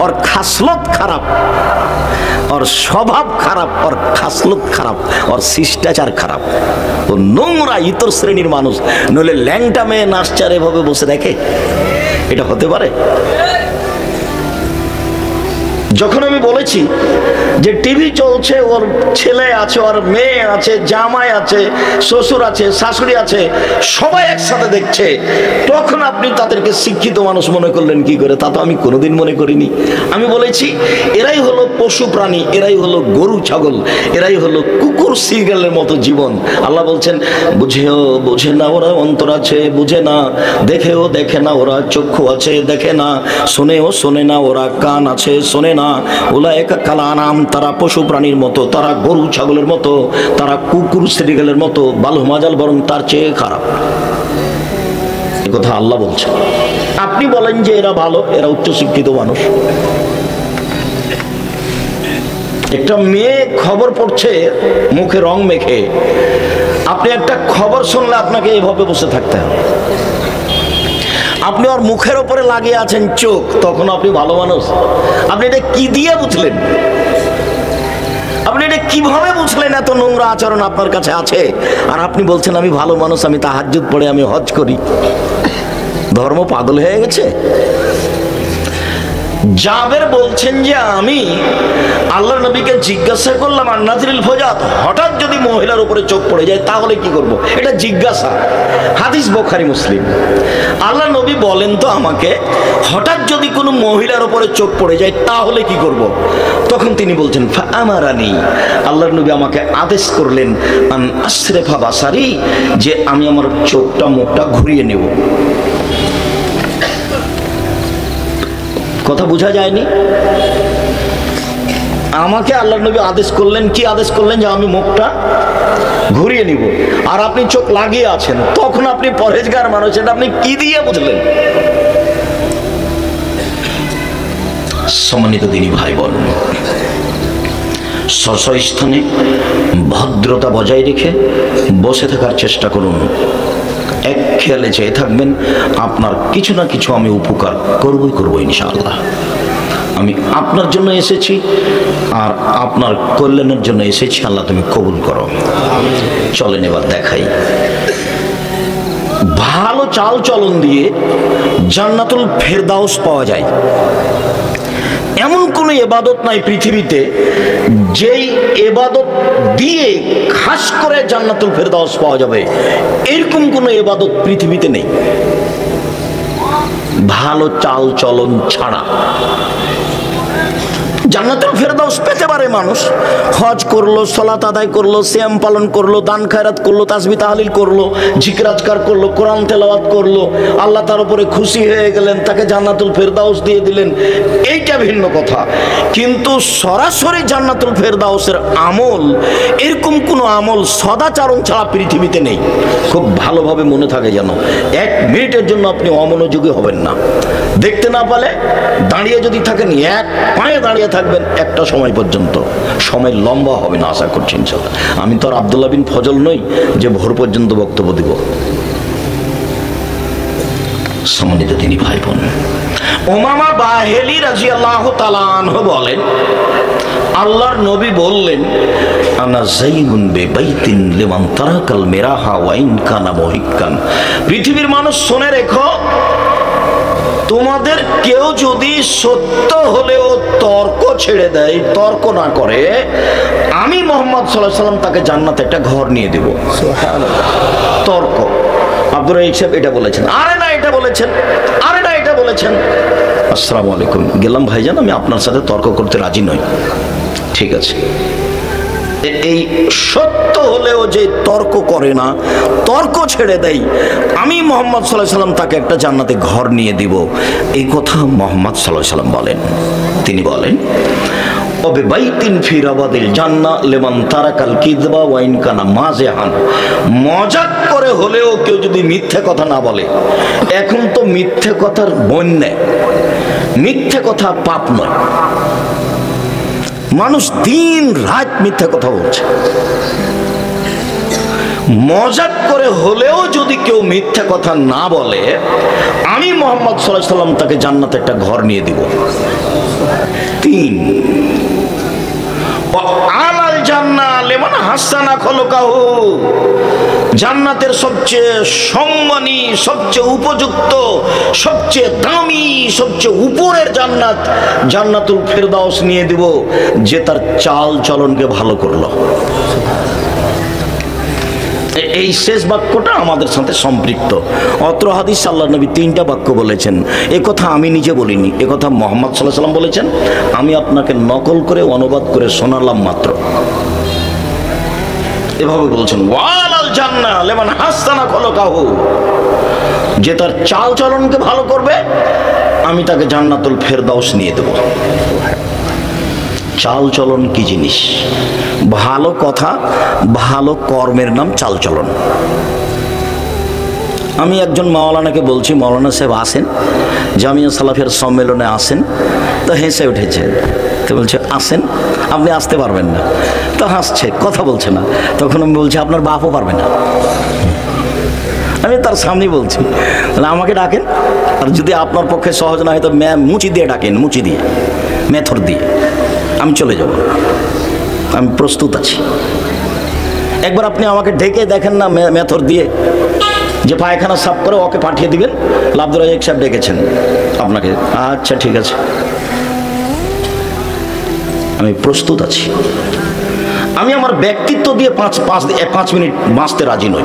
ওর খাসলত খারাপ, ওর স্বভাব খারাপ, ওর খাসলত খারাপ, ওর শিষ্টাচার খারাপ, ও নোংরা ইতর শ্রেণীর মানুষ। নইলে ল্যাংটা মেয়ে নাচচার এভাবে বসে দেখে, এটা হতে পারে? যখন আমি বলেছি যে টিভি চলছে, ওর ছেলে আছে, ওর মেয়ে আছে, জামাই আছে, শ্বশুর আছে, শাশুড়ি আছে, সবাই একসাথে দেখছে, তখন আপনি তাদেরকে শিক্ষিত মানুষ মনে করলেন কি করে? তা তো আমি কোনোদিন মনে করিনি। আমি বলেছি, এরাই হলো পশু প্রাণী, এরাই হলো গরু ছাগল, এরাই হলো কুকুর সিগালের মতো জীবন। আল্লাহ বলছেন, বুঝেও বোঝে না ওরা, অন্তর আছে বুঝে না, দেখেও দেখে না ওরা, চক্ষু আছে দেখে না, শোনেও শোনে না ওরা, কান আছে শোনে না, না, উলাইকা কাল আনাম, তারা পশু প্রাণীর মতো, তারা গরু ছাগলের মতো, তারা কুকুর শ্রীগালের মতো, বাল মাজাল, বরং তার চেয়ে খারাপ। এ কথা আল্লাহ বলছে। আপনি বলেন যে এরা ভালো, এরা উচ্চশিক্ষিত মানুষ। একটা মেয়ে খবর পড়ছে মুখে রং মেখে, আপনি একটা খবর শুনলে আপনাকে এভাবে বসে থাকতে হবে। আপনি ওর মুখের উপরে লাগিয়ে আছেন চোখ, তখন আপনি ভালো মানুষ? আপনি এটা কি দিয়ে বুঝলেন? আপনি এটা কিভাবে বুঝলেন এত নোংরা আচরণ আপনার কাছে আছে? আর আপনি বলছেন আমি ভালো মানুষ, আমি তাহাজ্জুদ পড়ে, আমি হজ করি। ধর্ম পাগল হয়ে গেছে। জাবের বলছেন যে আমি আল্লাহর নবীকে জিজ্ঞাসা করলাম আন্নাজিল ফজাত, হঠাৎ যদি মহিলার উপরে চোখ পড়ে যায় তাহলে কি করব? এটা জিজ্ঞাসা, হাদিস বুখারী মুসলিম। আল্লাহ নবী বলেন তো আমাকে, হঠাৎ যদি কোনো মহিলার উপরে চোখ পড়ে যায় তাহলে কি করব? তখন তিনি বলছেন ফাআমারানি, আল্লাহর নবী আমাকে আদেশ করলেন আন আসরিফা বাসারি, যে আমি আমার চোখটা মুখটা ঘুরিয়ে নেব। কথা বোঝা যায়নি? আমাকে আল্লাহর নবী আদেশ করলেন, কি আদেশ করলেন? যে আমি মুখটা ঘুরিয়ে নিব। আর আপনি চোখ লাগিয়ে আছেন, তখন আপনি পরহেজগার মানুষ, এটা আপনি কি দিয়ে বুঝলেন? সম্মানিত দিনী ভাই বোন, স্থানে ভদ্রতা বজায় রেখে বসে থাকার চেষ্টা করুন। এক খেয়ালে চেয়ে থাকবেন আপনার কিছু না কিছু আমি উপকার করবই ইনশাআল্লাহ। আমি আপনার জন্য এসেছি আর আপনার কল্যাণের জন্য এসেছি। আল্লাহ তুমি কবুল করো। চলেন এবার দেখাই, ভালো চাল চলন দিয়ে জান্নাতুল ফেরদাউস পাওয়া যায়। এমন কোন ইবাদত নাই পৃথিবীতে যেই ইবাদত দিয়ে খাস করে জান্নাতুল ফেরদাউস পাওয়া যাবে, এরকম কোন ইবাদত পৃথিবীতে নেই ভালো চাল চলন ছাড়া। জান্নাতুল ফেরদাউস পেতে পারে মানুষ, হজ করলো, সালাত আদায় করলো, সিয়াম পালন করলো, দান খায়রাত করলো, তাসবিহ তাহলিল করলো, জিকির আজকার করলো, কোরআন তেলাওয়াত করলো, আল্লাহ তার উপরে খুশি হয়ে গেলেন, তাকে জান্নাতুল ফেরদাউস দিয়ে দিলেন, এইটা ভিন্ন কথা। কিন্তু সরাসরি জান্নাতুল ফেরদাউসের আমল, এরকম কোনো আমল সদাচরণ ছাড়া পৃথিবীতে নেই। খুব ভালোভাবে মনে থাকে যেন, এক মিনিটের জন্য আপনি অমনোযোগী হবেন না। দেখতে না পালে দাঁড়িয়ে যদি থাকেন, এক পায়ে দাঁড়িয়ে থাকবেন একটা সময় পর্যন্ত, সময় লম্বা হবে না আশা করছি ইনশাআল্লাহ। আমি তো আর আব্দুল্লাহ বিন ফজল নই যে ভোর পর্যন্ত বক্তব্য দিব। সম্মানিত দিনী ভাই বোন, উমামা বাহেলি রাদিয়াল্লাহু তাআলা আনহু বলেন, আল্লাহর নবী বললেন, আনা যাইনুন বিবাইতিন লিমান তারাকাল মিরাহা ওয়া ইন কানা মুহিক্কান। পৃথিবীর মানুষ শুনে রেখো, তোমাদের কেউ যদি সত্য হলেও তর্ক ছেড়ে দেয়, তর্ক না করে, আমি মুহাম্মদ সাল্লাল্লাহু আলাইহি ওয়াসাল্লাম তাকে জান্নাতে একটা ঘর নিয়ে দেব। তর্ক, আব্দুর রাহিক সাহেব এটা বলেছেন, আরে না এটা বলেছেন, আরে না এটা বলেছেন। আসসালামু আলাইকুম, গেলাম ভাইজান, আমি আপনার সাথে তর্ক করতে রাজি নই। ঠিক আছে, এই সত্য হলেও যে তর্ক করে না, তর্ক ছেড়ে দেয়, আমি মুহাম্মদ সাল্লাল্লাহু আলাইহি ওয়াসাল্লাম তাকে একটা জান্নাতে ঘর নিয়ে দিব, এই কথা মুহাম্মদ সাল্লাল্লাহু আলাইহি ওয়াসাল্লাম বলেন। তিনি বলেন, ওবে বাইতিন ফি রাবাদিল জান্নাহ লিমান তারাকাল কিযবা ওয়া ইন কানা মাযিহান। মজাক করে হলেও কেউ যদি মিথ্যে কথা না বলে, এখন তো মিথ্যে কথার বন্যা, মিথ্যে কথা পাপ নয়, মানুষ দিন রাত মিথ্যা কথা বলছে। মজাক করে হলেও যদি কেউ মিথ্যা কথা না বলে, আমি মুহাম্মদ সাল্লাল্লাহু আলাইহি ওয়াসাল্লাম তাকে জান্নাতে একটা ঘর নিয়ে দিব। 3, আলাল জান্নাহ লিমান হাসানা খলকাহু। জান্নাতের সবচেয়ে সম্মানী, সবচেয়ে উপযুক্ত, সবচেয়ে দামি, সবচেয়ে উপরের জান্নাত, জান্নাতুল ফেরদাউস নিয়ে দিব, যে তার চাল চলনকে ভালো করলো। এই শেষ বাক্যটা আমাদের সাথে সম্পৃক্ত। অত্র হাদিস আল্লাহর নবী 3টা বাক্য বলেছেন। এ কথা আমি নিজে বলিনি, এ কথা মুহাম্মদ সাল্লাল্লাহু আলাইহি ওয়াসাল্লাম বলেছেন। আমি আপনাকে নকল করে অনুবাদ করে শোনালাম মাত্র। এভাবে বলছেন, ওয়ালাল জান্নাহ লিমান হাসানা খলকাহু, যে তার চাল চলনকে ভালো করবে, আমি তাকে জান্নাতুল ফেরদাউস নিয়ে দেব। চালচলন কি জিনিস? ভালো কথা, ভালো কর্মের নাম চালচলন। আমি একজন মাওলানাকে বলছি, মাওলানা সাহেব আসেন, জামিয়া সালাফিয়ার সম্মেলনে আসেন। তো হেসে উঠেছে, তো বলছে আসেন, আপনি আসতে পারবেন না। তো হাসছে, কথা বলছে না। তখন আমি বলছি আপনার বাপও পারবে না। আমি তার সামনেই বলছি, আমাকে ডাকেন, আর যদি আপনার পক্ষে সহজ না হয় তো মুচি দিয়ে ডাকেন, মুচি দিয়ে, মেথর দিয়ে, আমি চলে যাব, আমি প্রস্তুত আছি। একবার আপনি আমাকে ডেকে দেখেন না মেথর দিয়ে, যে পায়খানা সাফ করে ওকে পাঠিয়ে দিবেন, আব্দুর রাজ্জাক সাহেব ডেকেছেন আপনাকে। আচ্ছা ঠিক আছে, আমি প্রস্তুত আছি। আমি আমার ব্যক্তিত্ব দিয়ে 5 মিনিট বাঁচতে রাজি নই।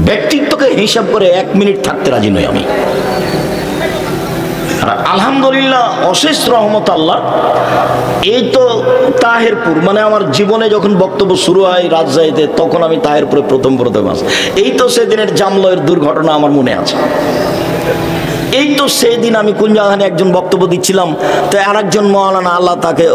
ব্যক্তিত্বকে হিসাব করে 1 মিনিট থাকতে রাজি নই আমি। আলহামদুলিল্লাহ, অশেষ রহমত আল্লাহ। এই তো তাহেরপুর, মানে আমার জীবনে যখন বক্তব্য শুরু হয় রাজশাহীতে, তখন আমি তাহেরপুরে প্রথম আসি। এই তো সেদিনের জামলয়ের দুর্ঘটনা আমার মনে আছে। এই তো সেদিন আমি কোন জায়গায় একজন বক্তব্য দিচ্ছিলাম, তো আর একজন মাওলানা, আল্লাহ তাকে,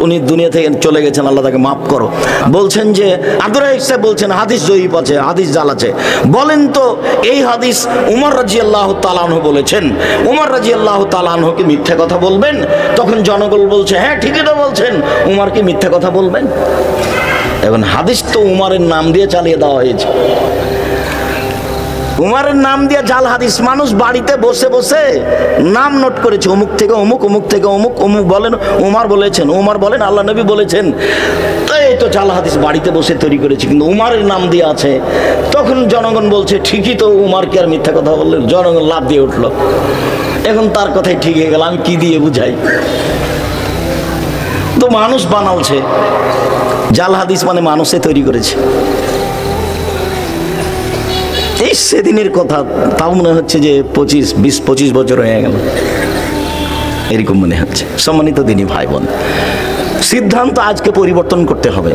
উনি দুনিয়া থেকে চলে গেছেন, আল্লাহ তাকে মাফ করো, বলছেন যে আব্দুর রাজ্জাক সাহেব বলছেন হাদিস জয়ীফ আছে, হাদিস জাল আছে। বলেন তো এই হাদিস উমর রাদিয়াল্লাহু তাআলা আনহু বলেছেন, উমর রাদিয়াল্লাহু তাআলা আনহু কি মিথ্যা কথা বলবেন? তখন জনগণ বলছে হ্যাঁ ঠিকই তো বলছেন, উমর কি মিথ্যা কথা বলবেন? এখন হাদিস তো উমরের নাম দিয়ে চালিয়ে দেওয়া হয়েছে। উমরের নাম দিয়ে জাল হাদিস, মানুষ বাড়িতে বসে বসে নাম নোট করেছে, অমুক থেকে অমুক, অমুক থেকে অমুক, অমুক বলেন উমর বলেছেন, উমর বলেন আল্লাহ নবী বলেছেন। তো এই তো জাল হাদিস বাড়িতে বসে তৈরি করেছে, কিন্তু উমরের নাম দিয়ে আছে। তখন জনগণ বলছে ঠিকই তো, উমর কি আর মিথ্যা কথা বললেন? জনগণ লাভ দিয়ে উঠলো। এখন তার কথাই ঠিক হয়ে গেল, আমি কি দিয়ে বুঝাই? তো মানুষ বানালছে, জাল হাদিস মানে মানুষে তৈরি করেছে। এই সেদিনের কথা, তাও মনে হচ্ছে যে 25 বছর হয়ে গেল, এরকম মনে হচ্ছে। সম্মানিত দিনী ভাই বোন, সিদ্ধান্ত আজকে পরিবর্তন করতে হবে।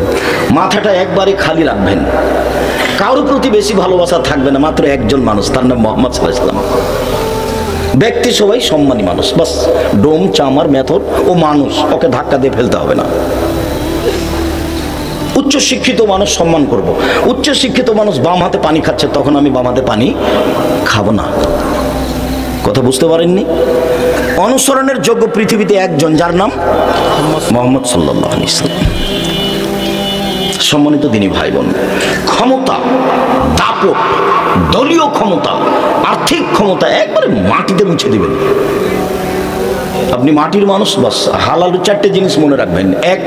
মাথাটা একবারে খালি রাখবেন, কারোর প্রতি বেশি ভালোবাসা থাকবে না, মাত্র একজন মানুষ, তার নাম মুহাম্মদ সাল্লাল্লাহু আলাইহি ওয়াসাল্লাম। ব্যক্তি সবাই সম্মানী মানুষ, বাস ডোম চামার মেথর ও মানুষ, ওকে ধাক্কা দিয়ে ফেলতে হবে না। উচ্চ শিক্ষিত মানুষ সম্মান করব। উচ্চ শিক্ষিত মানুষ বাম হাতে পানি খাচ্ছে, তখন আমি বাম হাতে পানি খাবো না। কথা বুঝতে পারেননি? অনুসরণের যোগ্য পৃথিবীতে একজন, যার নাম মুহাম্মদ সাল্লাল্লাহু আলাইহি ওয়াসাল্লাম। সম্মানিত দিনী ভাই বোন, ক্ষমতা, দাপট, দলীয় ক্ষমতা, আর্থিক ক্ষমতা একবারে মাটিতে মুছে দিবেন। আপনি মাটির মানুষ, বাস হালাল 4টে জিনিস মনে রাখবেন। 1,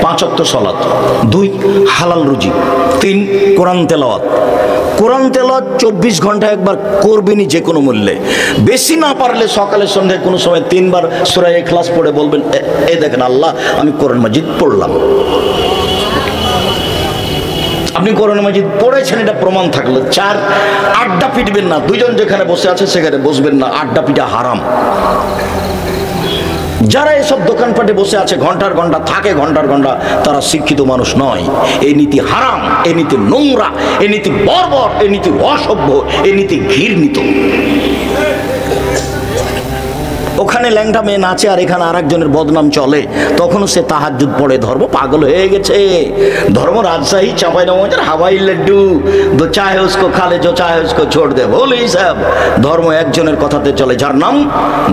5 ওয়াক্ত সালাত। 2, হালাল রুজি। 3, কোরআন তেলাওয়াত। কোরআন তেলাওয়াত 24 ঘন্টা একবার করবেনই, যে কোনো মূল্যে। বেশি না পারলে সকালে সন্ধ্যায় কোনো সময় 3 বার সূরা ইখলাস পড়ে বলবেন, এই দেখেন আল্লাহ, আমি কোরআন মাজিদ পড়লাম। আপনি কোরআন মাজিদ পড়েছেন, এটা প্রমাণ থাকলো। 4, আড্ডা পিটবেন না। 2 জন যেখানে বসে আছে সেখানে বসবেন না, আড্ডা পিটা হারাম। যারা এসব দোকানপাটে বসে আছে ঘন্টার ঘন্টা থাকে, ঘন্টার ঘন্টা, তারা শিক্ষিত মানুষ নয়। এই নীতি হারাম, এই নীতি নোংরা, এই নীতি বর্বর, এই নীতি অসভ্য, এই নীতি ঘৃণিত। ওখানে ল্যাংটা মেয়ে নাচে আর এখানে আরেকজনের বদনাম চলে, তখনও সে তাহাজ্জুদ পড়ে। ধর্ম পাগল হয়ে গেছে। ধর্ম রাজশাহী চাঁপাইনবাবগঞ্জের হাওয়াই লাড্ডু, দো চাহে উসকো খালে, জো চাহে উসকো ছোড় দে, বলে সব। ধর্ম একজনের কথাতে চলে, যার নাম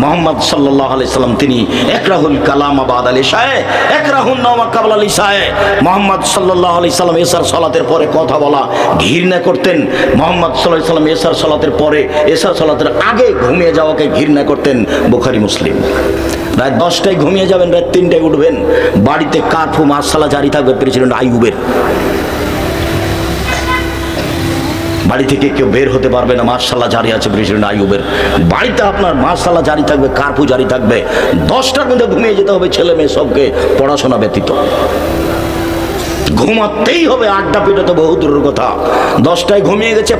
মুহাম্মদ সাল্লাল্লাহু আলাইহি সাল্লাম। তিনি একরাহুল কালাম বাদাল ইশায়ে, একরাহুন নাওমা কাবলাল ইশায়ে। মুহাম্মদ সাল্লাল্লাহু আলাইহি সাল্লাম এশার সালাতের পরে কথা বলা ঘৃণা করতেন। মুহাম্মদ সাল্লাল্লাহু আলাইহি সাল্লাম এশার সালাতের পরে, এশার সালাতের আগে ঘুমিয়ে যাওয়াকে ঘৃণা করতেন। বুখারী মুসলিম। রাত 10টায় ঘুমিয়ে যাবেন, রাত 3টায় উঠবেন। বাড়িতে কারফু মাসালা জারি থাকবে প্রেসিডেন্ট আইয়ুবের। বাড়ি থেকে কেউ বের হতে পারবে না, মার্শাল্লাহ জারি আছে প্রেসিডেন্ট আইয়ুবের। বাড়িতে আপনার মার্শাল্লাহ জারি থাকবে, কারফু জারি থাকবে। 10টার মধ্যে ঘুমিয়ে যেতে হবে ছেলে মেয়ে সবকে, পড়াশোনা ব্যতীত। ঘুমাতেই হবে, আড্ডা পিটা তো বহু দূরের কথা। 10টায় ঘুমিয়ে গেছে,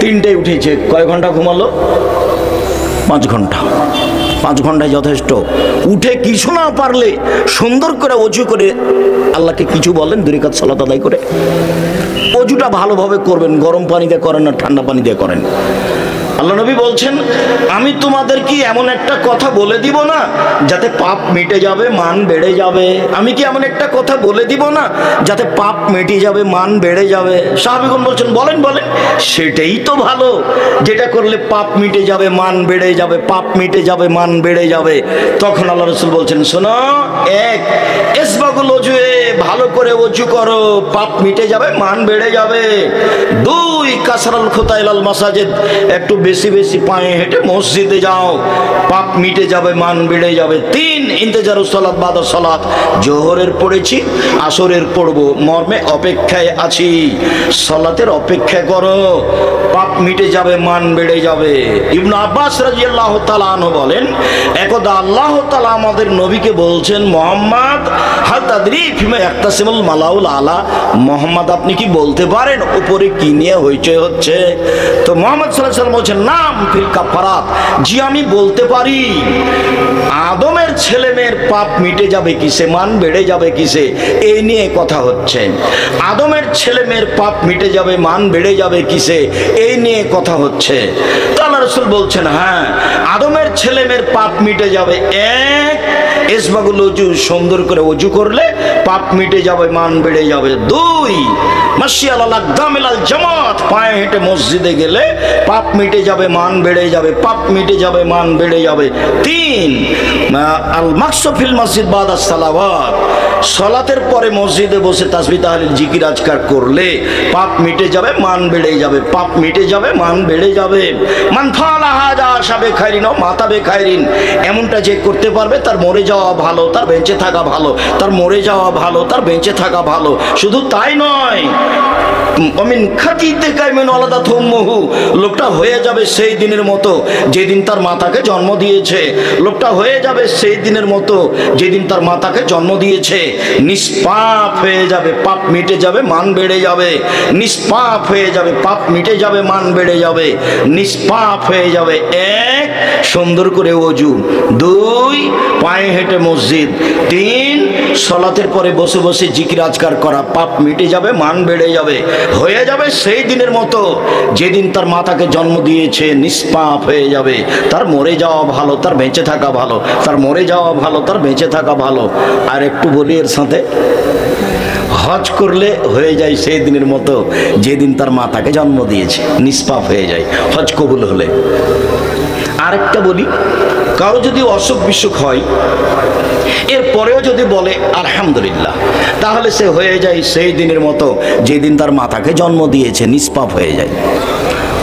3টায় উঠেছে, কয় ঘন্টা ঘুমালো? 5 ঘন্টা। 5 ঘন্টায় যথেষ্ট। উঠে কিছু না পারলে সুন্দর করে ওযু করে আল্লাহকে কিছু বলেন, 2 রাকাত সালাত আদায় করে। ওযুটা ভালোভাবে করবেন, গরম পানি দিয়ে করেন না ঠান্ডা পানি দিয়ে করেন। আল্লাহ নবী বলছেন, আমি তোমাদের কি এমন একটা কথা বলে দিব না যাতে পাপ মিটে যাবে, মান বেড়ে যাবে? আমি কি এমন একটা কথা বলে দিব না যাতে পাপ মিটে যাবে, মান বেড়ে যাবে? সাহাবীগণ বলছেন, বলেন বলেন। সেটাই তো ভালো, যেটা করলে পাপ মিটে যাবে, মান বেড়ে যাবে, পাপ মিটে যাবে, মান বেড়ে যাবে। তখন আল্লাহ রাসূল বলছেন, শোনো, এক, ইসবাগুল ওজুয়ে, ভালো করে ওযু করো, পাপ মিটে যাবে, মান বেড়ে যাবে। দুই, কাসরাল খুতা ইলাল মাসাজিদ, একটু বেশি বেশি পায়ে হেঁটে মসজিদে যাও, পাপ মিটে যাবে, মান বেড়ে যাবে। তিন, ইন্তেজারুস সালাত বাদা সালাত, জোহরের পড়েছি, আসরের পড়বো, মর্মে অপেক্ষায় আছি, সালাতের অপেক্ষা করো, পাপ মিটে যাবে, মান বেড়ে যাবে। ইবনে আব্বাস রাদিয়াল্লাহু তাআলা আনহু বলেন, একদা আল্লাহ তাআলা আমাদের নবীকে বলছেন, মুহাম্মদ হাল তাদরি ফিমা ইয়াক্তাসিমুল মালাউল আলা, মুহাম্মদ আপনি কি বলতে পারেন উপরে কি নিয়ে হইচই হচ্ছে? তো মুহাম্মদ সাল্লাল্লাহু আলাইহি ওয়াসাল্লাম বলছেন, নাম ফিল কাফারাত, জি আমি বলতে পারি। আদমের ছেলে মেয়ের পাপ মিটে যাবে কিসে, মান বেড়ে যাবে কিসে, এই নিয়ে কথা হচ্ছে। আদমের ছেলে মেয়ের পাপ মিটে যাবে, মান বেড়ে যাবে কিসে, এই নিয়ে কথা হচ্ছে। তো আল্লাহ রাসূল বলছেন, হ্যাঁ, আদমের ছেলে মেয়ের পাপ মিটে যাবে। এক, ইসবাগুল ওযু, সুন্দর করে ওযু করলে পাপ মিটে যাবে, মান বেড়ে যাবে। দুই, মাশি আলাল আকদামিল জামাত, পায়ে হেঁটে মসজিদে গেলে পাপ মিটে যাবে, মান বেড়ে যাবে, পাপ মিটে যাবে, মান বেড়ে যাবে। তিন, আল মাকসু ফিল মসজিদ বাদা সালাওয়াত, সালাতের পরে মসজিদে বসে তাসবিহ তাহলিল জিকির আজকার করলে পাপ মিটে যাবে, মান বেড়ে যাবে, পাপ মিটে যাবে, মান বেড়ে যাবে। মান ফাআলা হাযা শাবে খাইরিন ও মাতাবে খাইরিন, এমনটা যে করতে পারবে তার মরে যাওয়া ভালো, তার বেঁচে থাকা ভালো, তার মরে যাওয়া ভালো, তার বেঁচে থাকা ভালো। শুধু তাই নয়, অমিন খাতিতে কাইমেন আলাদা থুম্মহু, লোকটা হয়ে যাবে সেই দিনের মতো যেদিন তার মাতাকে জন্ম দিয়েছে, লোকটা হয়ে যাবে সেই দিনের মতো যেদিন তার মাতাকে জন্ম দিয়েছে। নিষ্পাপ হয়ে যাবে, পাপ মিটে যাবে, মান বেড়ে যাবে। নিষ্পাপ হয়ে যাবে, পাপ মিটে যাবে, মান বেড়ে যাবে। নিষ্পাপ হয়ে যাবে। এক, সুন্দর করে ওযু। দুই, পায়ে হেঁটে মসজিদ। তিন, সালাতের পরে বসে বসে জিকির আজকার করা, পাপ মিটে যাবে, মান বেড়ে যাবে। হয়ে যাবে সেই দিনের মতো যেদিন তার মাতাকে জন্ম দিয়েছে। নিষ্পাপ হয়ে যাবে, তার মরে যাওয়া ভালো, তার বেঁচে থাকা ভালো, তার মরে যাওয়া ভালো, তার বেঁচে থাকা ভালো। আর একটু বলি এর সাথে, হজ করলে হয়ে যায় সেই দিনের মতো যেদিন তার মাতাকে জন্ম দিয়েছে, নিষ্পাপ হয়ে যায় হজ কবুল হলে। আরেকটা বলি, কারো যদি অসুখ বিসুখ হয়, এরপরেও যদি বলে আলহামদুলিল্লাহ, তাহলে সে হয়ে যায় সেই দিনের মতো যেদিন তার মাতাকে জন্ম দিয়েছে, নিষ্পাপ হয়ে যায়।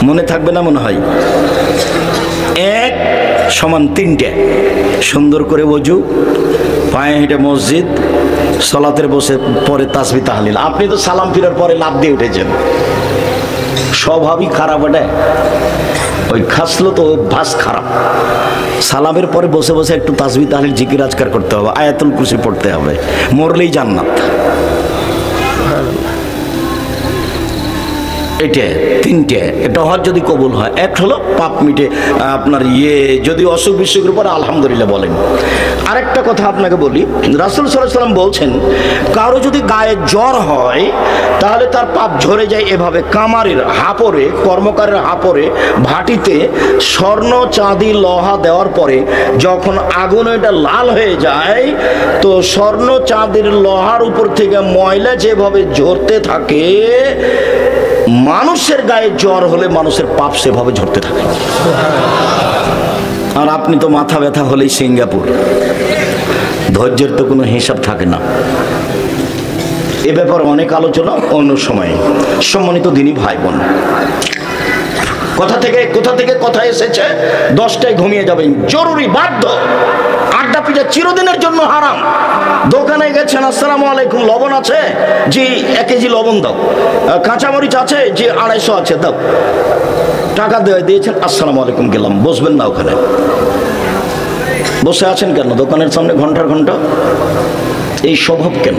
মনে থাকবে না মনে হয়? এক সমান তিনটে, সুন্দর করে ওযু, পায়ে হেঁটে মসজিদ, সালাতের বসে পরে তাসবিহ তাহলিল। আপনি তো সালাম ফিরার পরে লাফ দিয়ে উঠেছেন, স্বভাবই খারাপ। এটা ওই খাসলো তো অভ্যাস খারাপ। সালামের পরে বসে বসে একটু তাসবিহ তাহলিল জিকির আজকার করতে হবে, আয়াতুল কুরসি পড়তে হবে, মরলেই জান্নাত। এটা তিনটে, এটা হজ যদি কবুল হয়। এক হলো পাপ মিটে, আপনার যদি অসুখ বিসুখের পরে আলহামদুলিল্লাহ বলেন। আরেকটা কথা আপনাকে বলি, রাসূল সাল্লাল্লাহু আলাইহি ওয়াসাল্লাম বলছেন, কারো যদি গায়ে জ্বর হয় তাহলে তার পাপ ঝরে যায় এভাবে, কামারের হাপরে, কর্মকারের হাপরে ভাটিতে স্বর্ণ চাঁদি লোহা দেওয়ার পরে যখন আগুন এটা লাল হয়ে যায়, তো স্বর্ণ চাঁদির লোহার উপর থেকে ময়লা যেভাবে ঝরতে থাকে, মানুষের গায়ে জ্বর হলে মানুষের পাপ সেভাবে ঝরতে থাকে। আর আপনি তো মাথা ব্যথা হলেই সিঙ্গাপুর, ধৈর্যের তো কোনো হিসাব থাকে না। এ ব্যাপারে অনেক আলোচনা অন্য সময়ে। সম্মানিত দিনী ভাই বোন, কোথা থেকে কথা এসেছে, 10টায় ঘুমিয়ে যাবেন, জরুরি, বাধ্য। আড্ডা পিঠা চিরদিনের জন্য হারাম। দোকানে গেছেন, আসসালামু আলাইকুম, লবণ আছে? জি 1 কেজি লবণ দাও। কাঁচামরিচ আছে? জি 250 আছে, দাও। টাকা দিয়েছেন, আসসালামু আলাইকুম, গেলাম। বসবেন না ওখানে, বসে আছেন কেন দোকানের সামনে ঘন্টার ঘন্টা? এই স্বভাব কেন?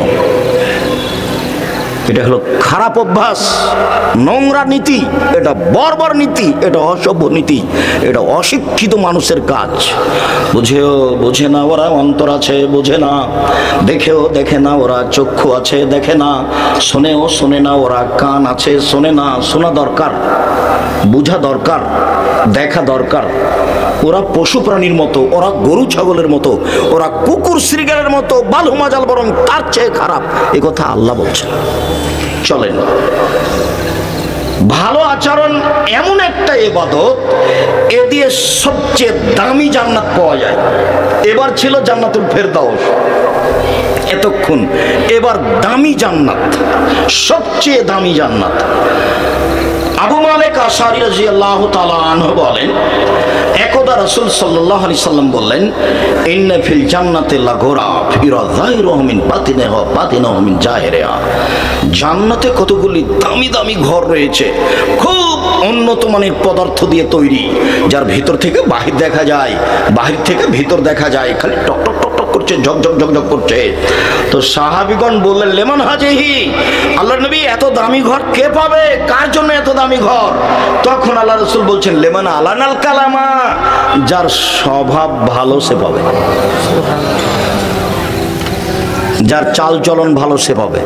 এটা হলো খারাপ অভ্যাস, নোংরা নীতি, এটা বর্বর নীতি, এটা অসভ্য নীতি, এটা অশিক্ষিত মানুষের কাজ। বুঝেও বোঝে না ওরা, অন্তর আছে বোঝে না, দেখেও দেখে না ওরা, চক্ষু আছে দেখে না, শোনেও শোনে না ওরা, কান আছে শোনে না। শোনা দরকার, বোঝা দরকার, দেখা দরকার। ওরা পশু প্রাণীর মতো, ওরা গরু ছাগলের মতো, ওরা কুকুর শ্রীগালের মতো, বালু মাজাল বরং তার চেয়ে খারাপ, এ কথা আল্লাহ বলছেন। চলেন, ভালো আচরণ এমন একটা ইবাদত, এ দিয়ে সবচেয়ে দামি জান্নাত পাওয়া যায়। এবার ছিল জান্নাতুল ফেরদাউস, এতক্ষণ এবার দামি জান্নাত, সবচেয়ে দামি জান্নাত। আবু মালিক আশআরী রাদিয়াল্লাহু তাআলা আনহু বলেন, একদা রাসূল সাল্লাল্লাহু আলাইহি সাল্লাম বললেন, ইন্না ফিল জান্নাতি লাগুরাফ ইরা যাহিরুহু মিন বাতিনিহা ওয়া বাতিনুহু মিন জাহিরিহা। জান্নাতে কতগুলি দামি দামি ঘর রয়েছে, খুব উন্নত মানের পদার্থ দিয়ে তৈরি, যার ভিতর থেকে বাহির দেখা যায়, বাহির থেকে ভিতর দেখা যায়, খালি টক টক টক টক করছে, ঝকঝক ঝকঝক করছে। তো সাহাবীগণ বললেন, লিমান হাজিহি, আল্লাহর নবী এত দামি ঘর কে পাবে, কার জন্য এত দামি ঘর? তখন আল্লাহ রাসূল বলছেন, লিমান আলানাল কালামা, যার স্বভাব ভালো সে পাবে, যার চাল চলন ভালো সে পাবে।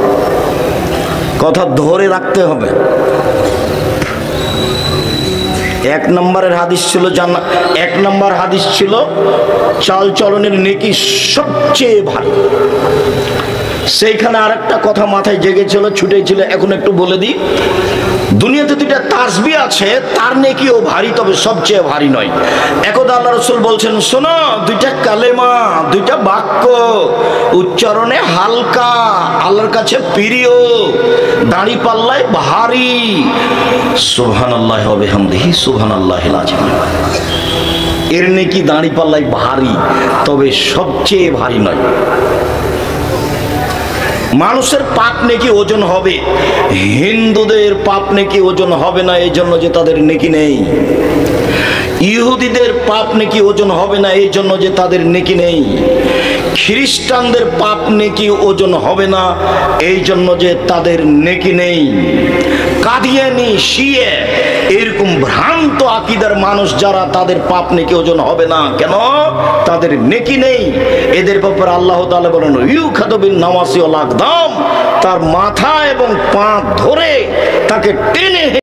কথা ধরে রাখতে হবে। এক নম্বরের হাদিস ছিল জান্নাত, এক নম্বর হাদিস ছিল চাল চলনের নেকি সবচেয়ে ভারী। সেইখানে আরেকটা কথা মাথায় জেগেছিল, ছুটেছিল, এখন একটু বলে দিই। দুনিয়াতে দুইটা তাসবিহ আছে, তার নেকিও ভারী, তবে সবচেয়ে ভারী নয়। একদা আল্লাহ রাসূল বলছেন, শোনো, দুইটা কালেমা, দুইটা বাক্য উচ্চারণে হালকা, আল্লাহর কাছে প্রিয়, দাড়ি পাল্লায় ভারী। সুবহানাল্লাহি ওয়া বিহামদিহি সুবহানাল্লাহিল আযীম। এর নেকি দাড়ি পাল্লায় ভারী, তবে সবচেয়ে ভারী নয়। মানুষের পাপ নেকি ওজন হবে, হিন্দুদের পাপ নেকি ওজন হবে না এই জন্য যে তাদের নেকি নেই। ইহুদিদের পাপ নেকি ওজন হবে না এই জন্য যে তাদের নেকি নেই। খ্রিস্টানদের পাপ নেকি ওজন হবে না এই জন্য যে তাদের নেকি নেই। কাদিয়ানি, শিয়ে, এরকম ভ্রান্ত আকীদার মানুষ যারা, তাদের পাপ নেকি ওজন হবে না। কেন? তাদের নেকি নেই। এদের ব্যাপারে আল্লাহ তাআলা বলেন, ইউখাযু বিন নাওয়াসি ওয়াল আকদাম, তার মাথা এবং পা ধরে তাকে টেনে